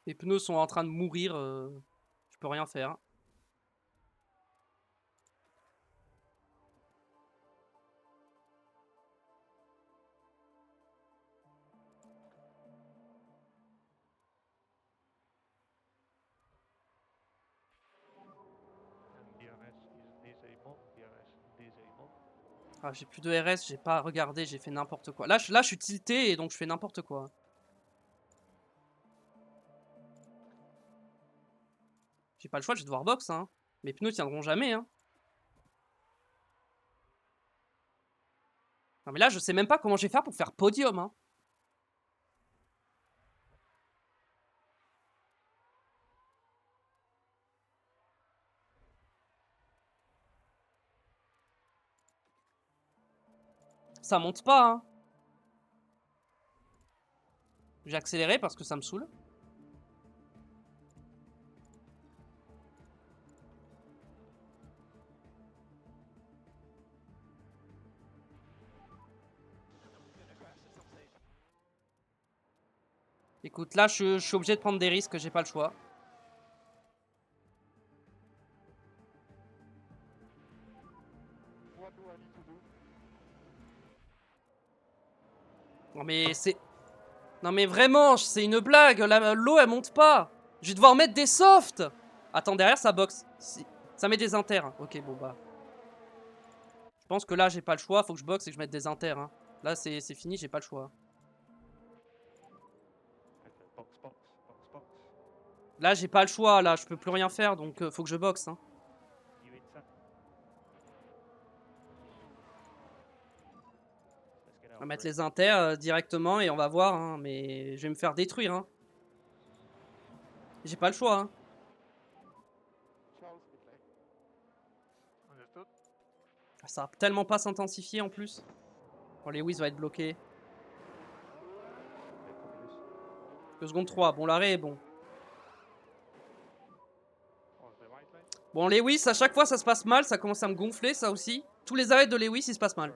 Les pneus sont en train de mourir, je peux rien faire. Ah, j'ai plus de RS, j'ai pas regardé, j'ai fait n'importe quoi. Là, je suis tilté et donc je fais n'importe quoi. J'ai pas le choix, je vais devoir box, hein. Mes pneus tiendront jamais, hein. Non mais là, je sais même pas comment je vais faire pour faire podium, hein. Ça monte pas, hein. J'ai accéléré parce que ça me saoule. Écoute, là, je suis obligé de prendre des risques, j'ai pas le choix. Non mais c'est... Non mais vraiment, c'est une blague, l'eau elle monte pas. Je vais devoir mettre des softs. Attends, derrière ça boxe. Ça met des inters. Ok, bon bah... Je pense que là, j'ai pas le choix, faut que je boxe et que je mette des inters. Hein. Là, c'est fini, j'ai pas le choix. Là, j'ai pas le choix, là, je peux plus rien faire, donc faut que je boxe. Hein. On va mettre les inters directement et on va voir, hein, mais je vais me faire détruire. Hein. J'ai pas le choix. Hein. Ça va tellement pas s'intensifier en plus. Oh, Lewis va être bloqué. 2 secondes 3. Bon, l'arrêt est bon. Bon, Lewis, à chaque fois ça se passe mal, ça commence à me gonfler, ça aussi. Tous les arrêts de Lewis, ils se passent mal.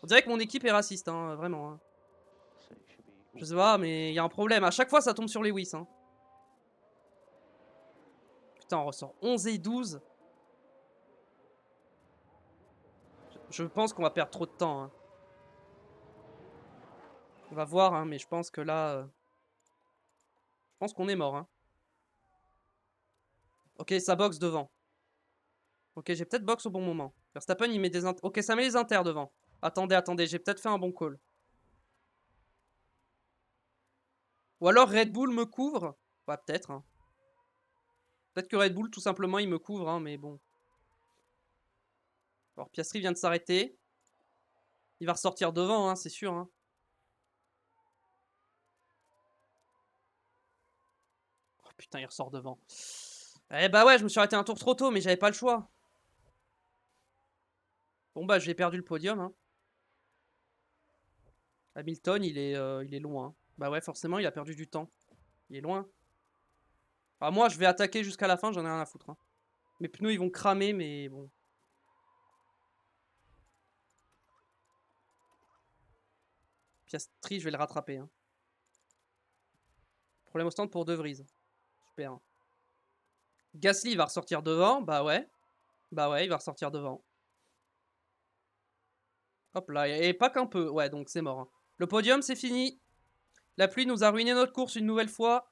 On dirait que mon équipe est raciste, hein, vraiment. Hein. Je sais pas, mais il y a un problème. À chaque fois, ça tombe sur Lewis. Hein. Putain, on ressort 11 et 12. Je pense qu'on va perdre trop de temps. Hein. On va voir, hein, mais je pense que là... Je pense qu'on est mort. Hein. Ok, ça boxe devant. Ok, j'ai peut-être box au bon moment. Verstappen, il met des... Ok, ça met les inters devant. Attendez, attendez, j'ai peut-être fait un bon call. Ou alors Red Bull me couvre. Ouais, peut-être. Hein. Peut-être que Red Bull, tout simplement, il me couvre, hein, mais bon. Alors, Piastri vient de s'arrêter. Il va ressortir devant, hein, c'est sûr. Hein. Oh putain, il ressort devant. Eh bah ouais, je me suis arrêté un tour trop tôt, mais j'avais pas le choix. Bon bah, j'ai perdu le podium. Hein. Hamilton, il est loin. Bah ouais, forcément, il a perdu du temps. Il est loin. Ah, moi, je vais attaquer jusqu'à la fin, j'en ai rien à foutre. Hein. Mes pneus, ils vont cramer, mais bon. Piastri, je vais le rattraper. Hein. Problème au stand pour De Vries. Super. Hein. Gasly, il va ressortir devant. Bah ouais. Bah ouais, il va ressortir devant. Hop là, et pas qu'un peu. Ouais, donc c'est mort. Hein. Le podium, c'est fini. La pluie nous a ruiné notre course une nouvelle fois.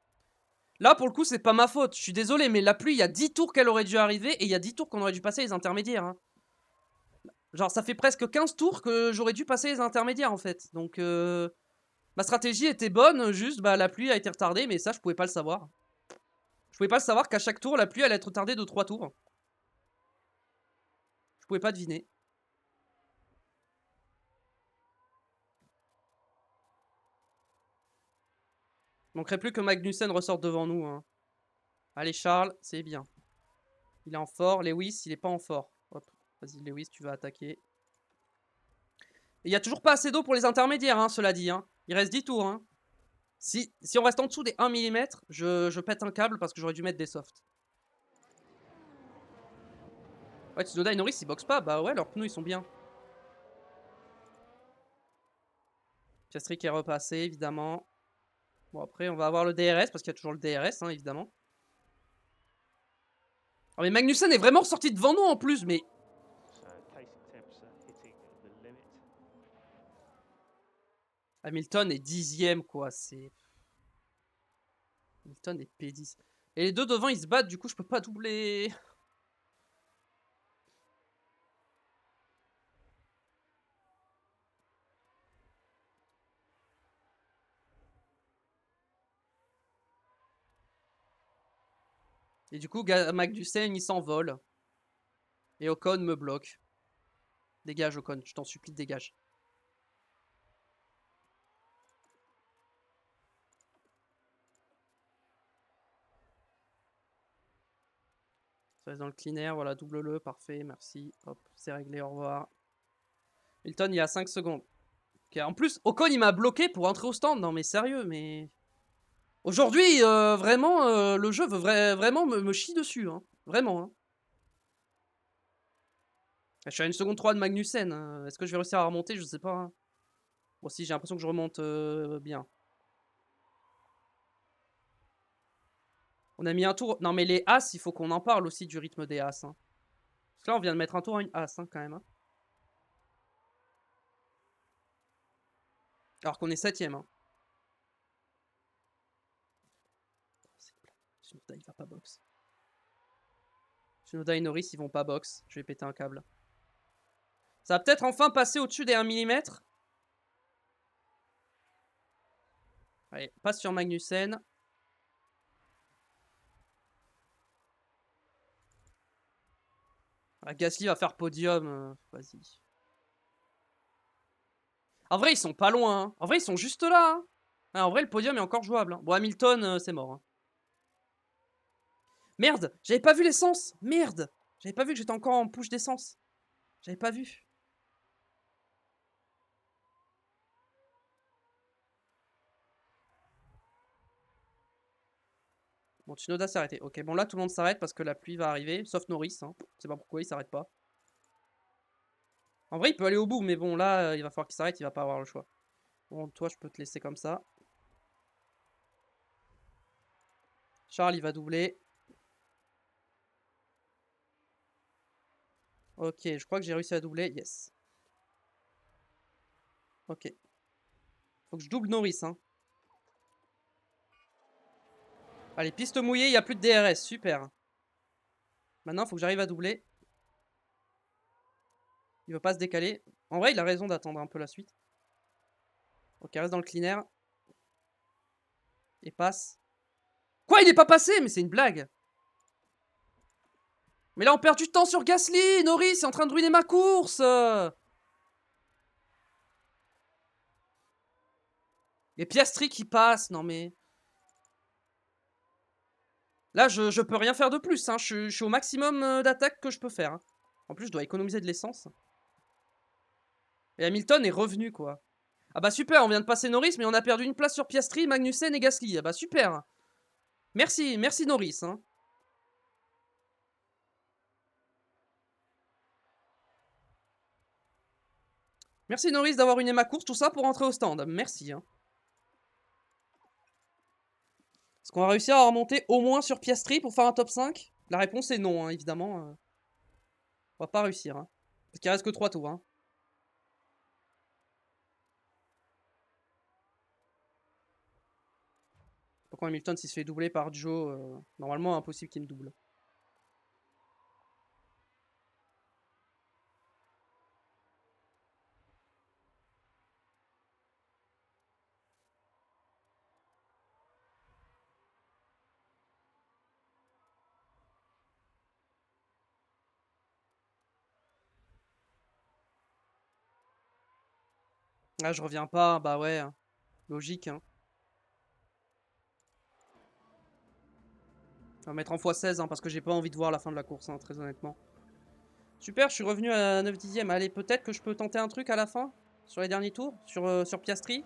Là, pour le coup, c'est pas ma faute. Je suis désolé, mais la pluie, il y a 10 tours qu'elle aurait dû arriver et il y a 10 tours qu'on aurait dû passer les intermédiaires. Hein. Genre, ça fait presque 15 tours que j'aurais dû passer les intermédiaires, en fait. Donc, ma stratégie était bonne, juste, bah, la pluie a été retardée, mais ça, je pouvais pas le savoir. Je pouvais pas le savoir qu'à chaque tour, la pluie allait être retardée de 3 tours. Je pouvais pas deviner. Il manquerait plus que Magnussen ressorte devant nous. Hein. Allez, Charles, c'est bien. Il est en fort. Lewis, il est pas en fort. Hop, vas-y, Lewis, tu vas attaquer. Il n'y a toujours pas assez d'eau pour les intermédiaires, hein, cela dit. Hein. Il reste 10 tours. Hein. Si on reste en dessous des 1 mm, je pète un câble parce que j'aurais dû mettre des softs. Ouais, Tsunoda et Norris, ils boxent pas. Bah ouais, leurs pneus, ils sont bien. Piastri qui est repassé, évidemment. Bon, après, on va avoir le DRS parce qu'il y a toujours le DRS, hein, évidemment. Oh, mais Magnussen est vraiment sorti devant nous en plus, mais... Hamilton est 10ème, quoi. C'est... Hamilton est P10. Et les deux devant, ils se battent, du coup, je peux pas doubler. Et du coup, Magnussen, il s'envole. Et Ocon me bloque. Dégage, Ocon, je t'en supplie, dégage. Ça reste dans le clean air, voilà, double-le, parfait, merci. Hop, c'est réglé, au revoir. Milton, il y a 5 secondes. Ok, en plus, Ocon, il m'a bloqué pour entrer au stand. Non, mais sérieux, mais... Aujourd'hui, vraiment, le jeu veut vraiment me chie dessus. Hein. Vraiment. Hein. Je suis à 1 seconde 3 de Magnussen. Hein. Est-ce que je vais réussir à remonter? Je sais pas. Hein. Bon, si, j'ai l'impression que je remonte bien. On a mis un tour... Non, mais les As, il faut qu'on en parle aussi du rythme des As. Hein. Parce que là, on vient de mettre un tour à une As, hein, quand même. Hein. Alors qu'on est 7ème. Hein. Tsunoda, il va pas box. Tsunoda et Norris, ils vont pas box. Je vais péter un câble. Ça va peut-être enfin passer au-dessus des 1 mm. Allez, passe sur Magnussen. Ah, Gasly va faire podium. Vas-y. En vrai, ils sont pas loin. Hein. En vrai, ils sont juste là. Hein. Ah, en vrai, le podium est encore jouable. Hein. Bon, Hamilton, c'est mort. Hein. Merde, j'avais pas vu l'essence. Merde, j'avais pas vu que j'étais encore en push d'essence. J'avais pas vu. Bon, Tsunoda s'est arrêté. Ok, bon là, tout le monde s'arrête parce que la pluie va arriver. Sauf Norris. Hein. Je sais pas pourquoi il s'arrête pas. En vrai, il peut aller au bout, mais bon, là, il va falloir qu'il s'arrête. Il va pas avoir le choix. Bon, toi, je peux te laisser comme ça. Charles, il va doubler. Ok, je crois que j'ai réussi à doubler. Yes. Ok. Faut que je double Norris. Hein. Allez, piste mouillée, il n'y a plus de DRS. Super. Maintenant, il faut que j'arrive à doubler. Il veut pas se décaler. En vrai, il a raison d'attendre un peu la suite. Ok, reste dans le clean air. Et passe. Quoi, il est pas passé? Mais c'est une blague. Mais là, on perd du temps sur Gasly. Norris est en train de ruiner ma course. Et Piastri qui passe. Non, mais... Là, je peux rien faire de plus. Hein. Je suis au maximum d'attaque que je peux faire. Hein. En plus, je dois économiser de l'essence. Et Hamilton est revenu, quoi. Ah bah super, on vient de passer Norris, mais on a perdu une place sur Piastri, Magnussen et Gasly. Ah bah super. Merci, merci Norris. Hein. Merci Norris d'avoir ruiné ma course, tout ça pour rentrer au stand. Merci. Hein. Est-ce qu'on va réussir à remonter au moins sur Piastri pour faire un top 5? La réponse est non, hein, évidemment. On va pas réussir. Hein. Parce qu'il reste que 3 tours. Hein. Pourquoi Hamilton, s'il se fait doubler par Joe, normalement impossible qu'il me double. Ah, je reviens pas, bah ouais. Hein. Logique, hein. On va mettre en x16 hein, parce que j'ai pas envie de voir la fin de la course, hein, très honnêtement. Super, je suis revenu à 9 dixièmes. Allez, peut-être que je peux tenter un truc à la fin sur les derniers tours, sur Piastri.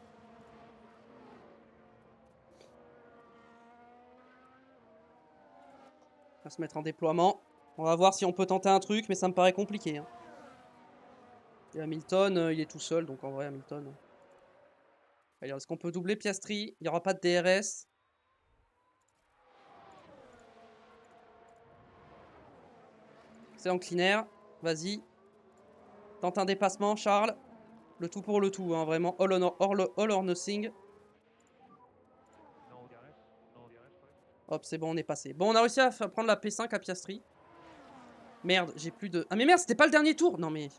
On va se mettre en déploiement. On va voir si on peut tenter un truc, mais ça me paraît compliqué. Hein. Et Hamilton, il est tout seul, donc en vrai, Hamilton. Allez, est-ce qu'on peut doubler Piastri? Il n'y aura pas de DRS. C'est en clean air. Vas-y. Tente un dépassement, Charles. Le tout pour le tout, hein, vraiment. All or nothing. Hop, c'est bon, on est passé. Bon, on a réussi à prendre la P5 à Piastri. Merde, j'ai plus de... Ah mais merde, c'était pas le dernier tour. Non mais...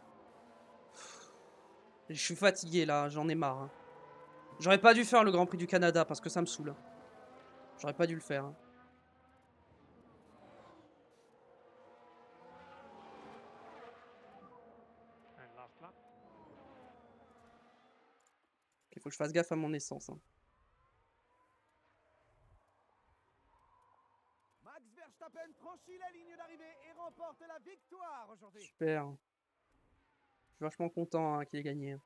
Je suis fatigué là, j'en ai marre. Hein. J'aurais pas dû faire le Grand Prix du Canada parce que ça me saoule. J'aurais pas dû le faire. Hein. Il faut que je fasse gaffe à mon essence. Hein. Max Verstappen franchit la ligne d'arrivée et remporte la victoire aujourd'hui. Super. Je suis vachement content hein, qu'il ait gagné.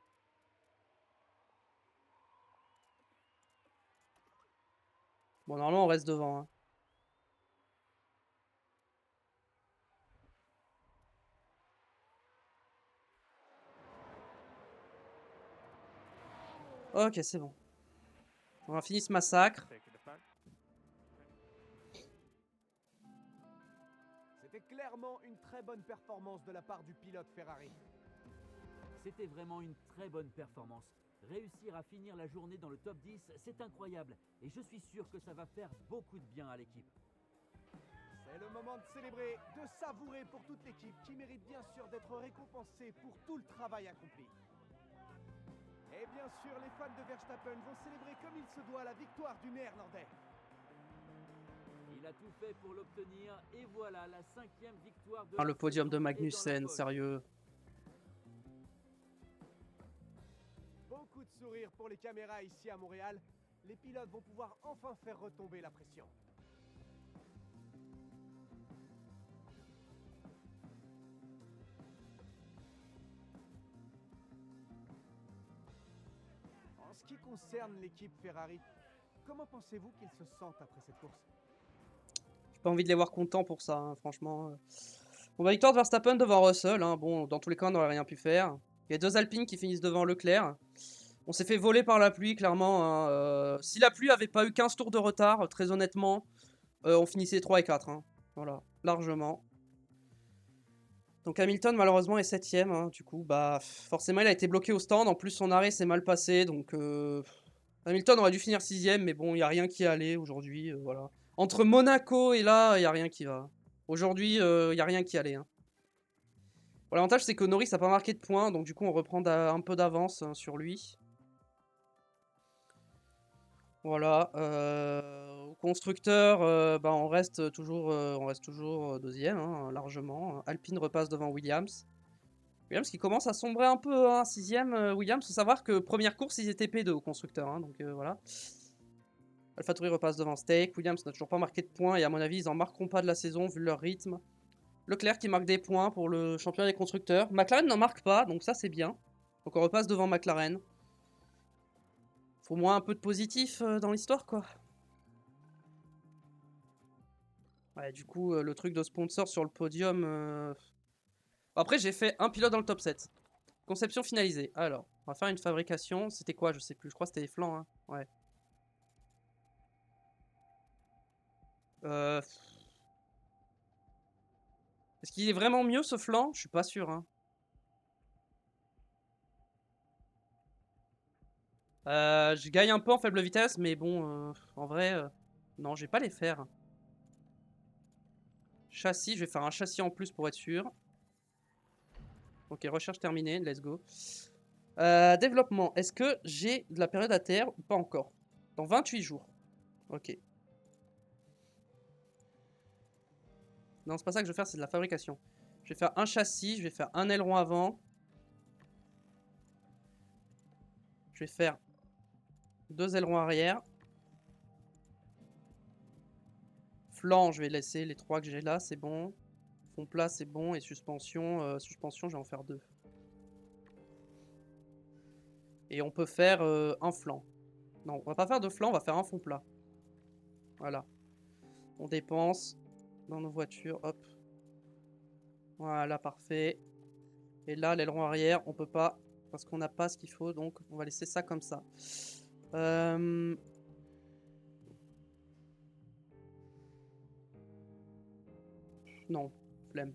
Bon, normalement, on reste devant. Hein. Ok, c'est bon. On a fini ce massacre. C'était clairement une très bonne performance de la part du pilote Ferrari. C'était vraiment une très bonne performance. Réussir à finir la journée dans le top 10, c'est incroyable. Et je suis sûr que ça va faire beaucoup de bien à l'équipe. C'est le moment de célébrer, de savourer pour toute l'équipe qui mérite bien sûr d'être récompensée pour tout le travail accompli. Et bien sûr, les fans de Verstappen vont célébrer comme il se doit la victoire du Néerlandais. Il a tout fait pour l'obtenir et voilà la 5e victoire de Ah, la le podium de saison est dans la Magnussen, poche. sérieux. Beaucoup de sourires pour les caméras ici à Montréal. Les pilotes vont pouvoir enfin faire retomber la pression. En ce qui concerne l'équipe Ferrari, comment pensez-vous qu'ils se sentent après cette course? J'ai pas envie de les voir contents pour ça, hein, franchement. Bon, bah, victoire de Verstappen devant Russell. Hein. Bon, dans tous les cas, on n'aurait rien pu faire. Il y a 2 Alpines qui finissent devant Leclerc. On s'est fait voler par la pluie, clairement. Hein. Si la pluie avait pas eu 15 tours de retard, très honnêtement, on finissait 3 et 4. Hein. Voilà, largement. Donc Hamilton, malheureusement, est 7ème. Hein. Du coup, bah, forcément, il a été bloqué au stand. En plus, son arrêt s'est mal passé. Donc, Hamilton aurait dû finir 6ème. Mais bon, il n'y a rien qui allait aujourd'hui. Voilà. Entre Monaco et là, il n'y a rien qui va. Aujourd'hui, il n'y a rien qui allait. Hein. Bon, l'avantage, c'est que Norris n'a pas marqué de points. Donc, du coup, on reprend un peu d'avance hein, sur lui. Voilà. Au constructeur, bah, on reste toujours 2ème, hein, largement. Alpine repasse devant Williams. Williams qui commence à sombrer un peu, hein, 6ème. Williams, faut savoir que première course, ils étaient P2 au constructeur. Hein, donc voilà. AlphaTauri repasse devant Stake. Williams n'a toujours pas marqué de points. Et à mon avis, ils n'en marqueront pas de la saison vu leur rythme. Leclerc qui marque des points pour le championnat des constructeurs. McLaren n'en marque pas, donc ça c'est bien. Donc on repasse devant McLaren. Faut au moins un peu de positif dans l'histoire, quoi. Ouais, du coup, le truc de sponsor sur le podium... Après, j'ai fait un pilote dans le top 7. Conception finalisée. Alors, on va faire une fabrication. C'était quoi? Je sais plus. Je crois que c'était les flancs. Hein. Ouais. Est-ce qu'il est vraiment mieux ce flanc? Je suis pas sûr. Hein. Je gagne un peu en faible vitesse, mais bon, en vrai, non, je vais pas les faire. Châssis, je vais faire un châssis en plus pour être sûr. Ok, recherche terminée, let's go. Développement, est-ce que j'ai de la période à terre ou pas encore? Dans 28 jours. Ok. Non, c'est pas ça que je vais faire, c'est de la fabrication. Je vais faire un châssis, je vais faire un aileron avant. Je vais faire 2 ailerons arrière. Flanc, je vais laisser les 3 que j'ai là, c'est bon. Fond plat, c'est bon. Et suspension, suspension, je vais en faire 2. Et on peut faire un flanc. Non, on va pas faire de flanc, on va faire un fond plat. Voilà. On dépense dans nos voitures, hop. Voilà, parfait. Et là, l'aileron arrière, on peut pas, parce qu'on n'a pas ce qu'il faut, donc on va laisser ça comme ça. Non, flemme.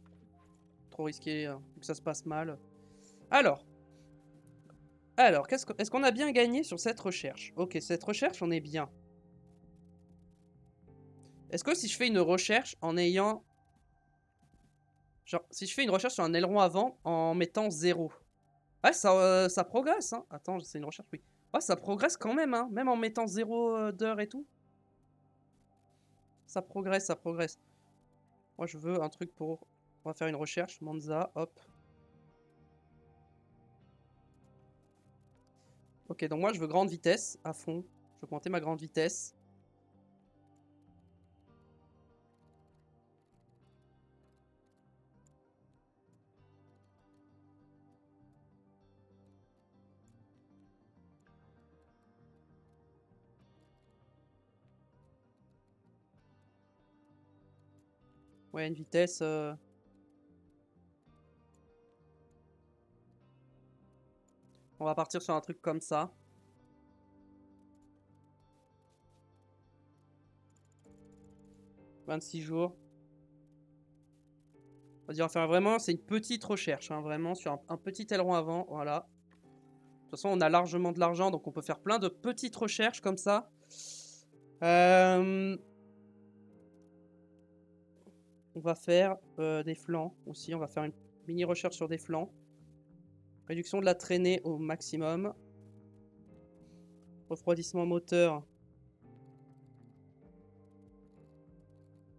Trop risqué, que ça se passe mal. Alors, est-ce qu'on a bien gagné sur cette recherche? Ok, cette recherche, on est bien. Est-ce que si je fais une recherche en ayant... Genre, si je fais une recherche sur un aileron avant en mettant 0. Ouais, ça progresse, hein. Attends, c'est une recherche, oui. Ouais, ça progresse quand même, hein. Même en mettant 0 d'heure et tout. Ça progresse, ça progresse. Moi, je veux un truc pour... On va faire une recherche. Monza, hop. Ok, Ok, donc moi je veux grande vitesse à fond. Je veux augmenter ma grande vitesse. Ouais, une vitesse... On va partir sur un truc comme ça. « 26 jours. » On va dire, enfin vraiment, c'est une petite recherche, hein, vraiment, sur un petit aileron avant, voilà. De toute façon, on a largement de l'argent, donc on peut faire plein de petites recherches comme ça. On va faire des flancs aussi, on va faire une mini recherche sur des flancs. Réduction de la traînée au maximum. Refroidissement moteur.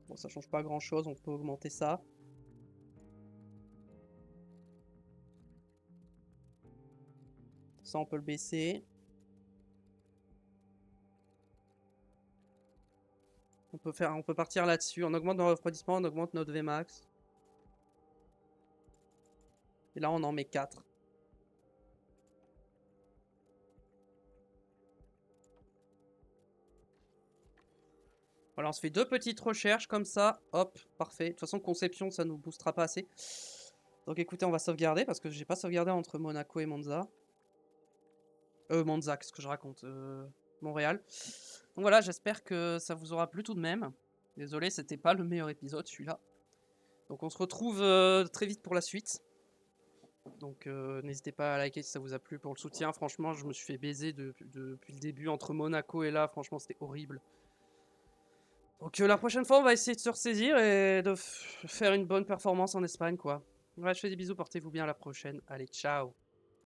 Bon, ça change pas grand chose, on peut augmenter ça. Ça, on peut le baisser. On peut partir là-dessus. On augmente notre refroidissement, on augmente notre Vmax. Et là, on en met 4. Voilà, on se fait 2 petites recherches comme ça. Hop, parfait. De toute façon, conception, ça nous boostera pas assez. Donc écoutez, on va sauvegarder parce que j'ai pas sauvegardé entre Monaco et Monza. Monza, qu'est-ce que je raconte Montréal. Donc voilà, j'espère que ça vous aura plu tout de même. Désolé, c'était pas le meilleur épisode, celui-là. Donc on se retrouve très vite pour la suite. Donc n'hésitez pas à liker si ça vous a plu pour le soutien. Franchement, je me suis fait baiser depuis le début entre Monaco et là. Franchement, c'était horrible. Donc la prochaine fois, on va essayer de se ressaisir et de faire une bonne performance en Espagne, quoi. Ouais, je fais des bisous, portez-vous bien, à la prochaine. Allez, ciao.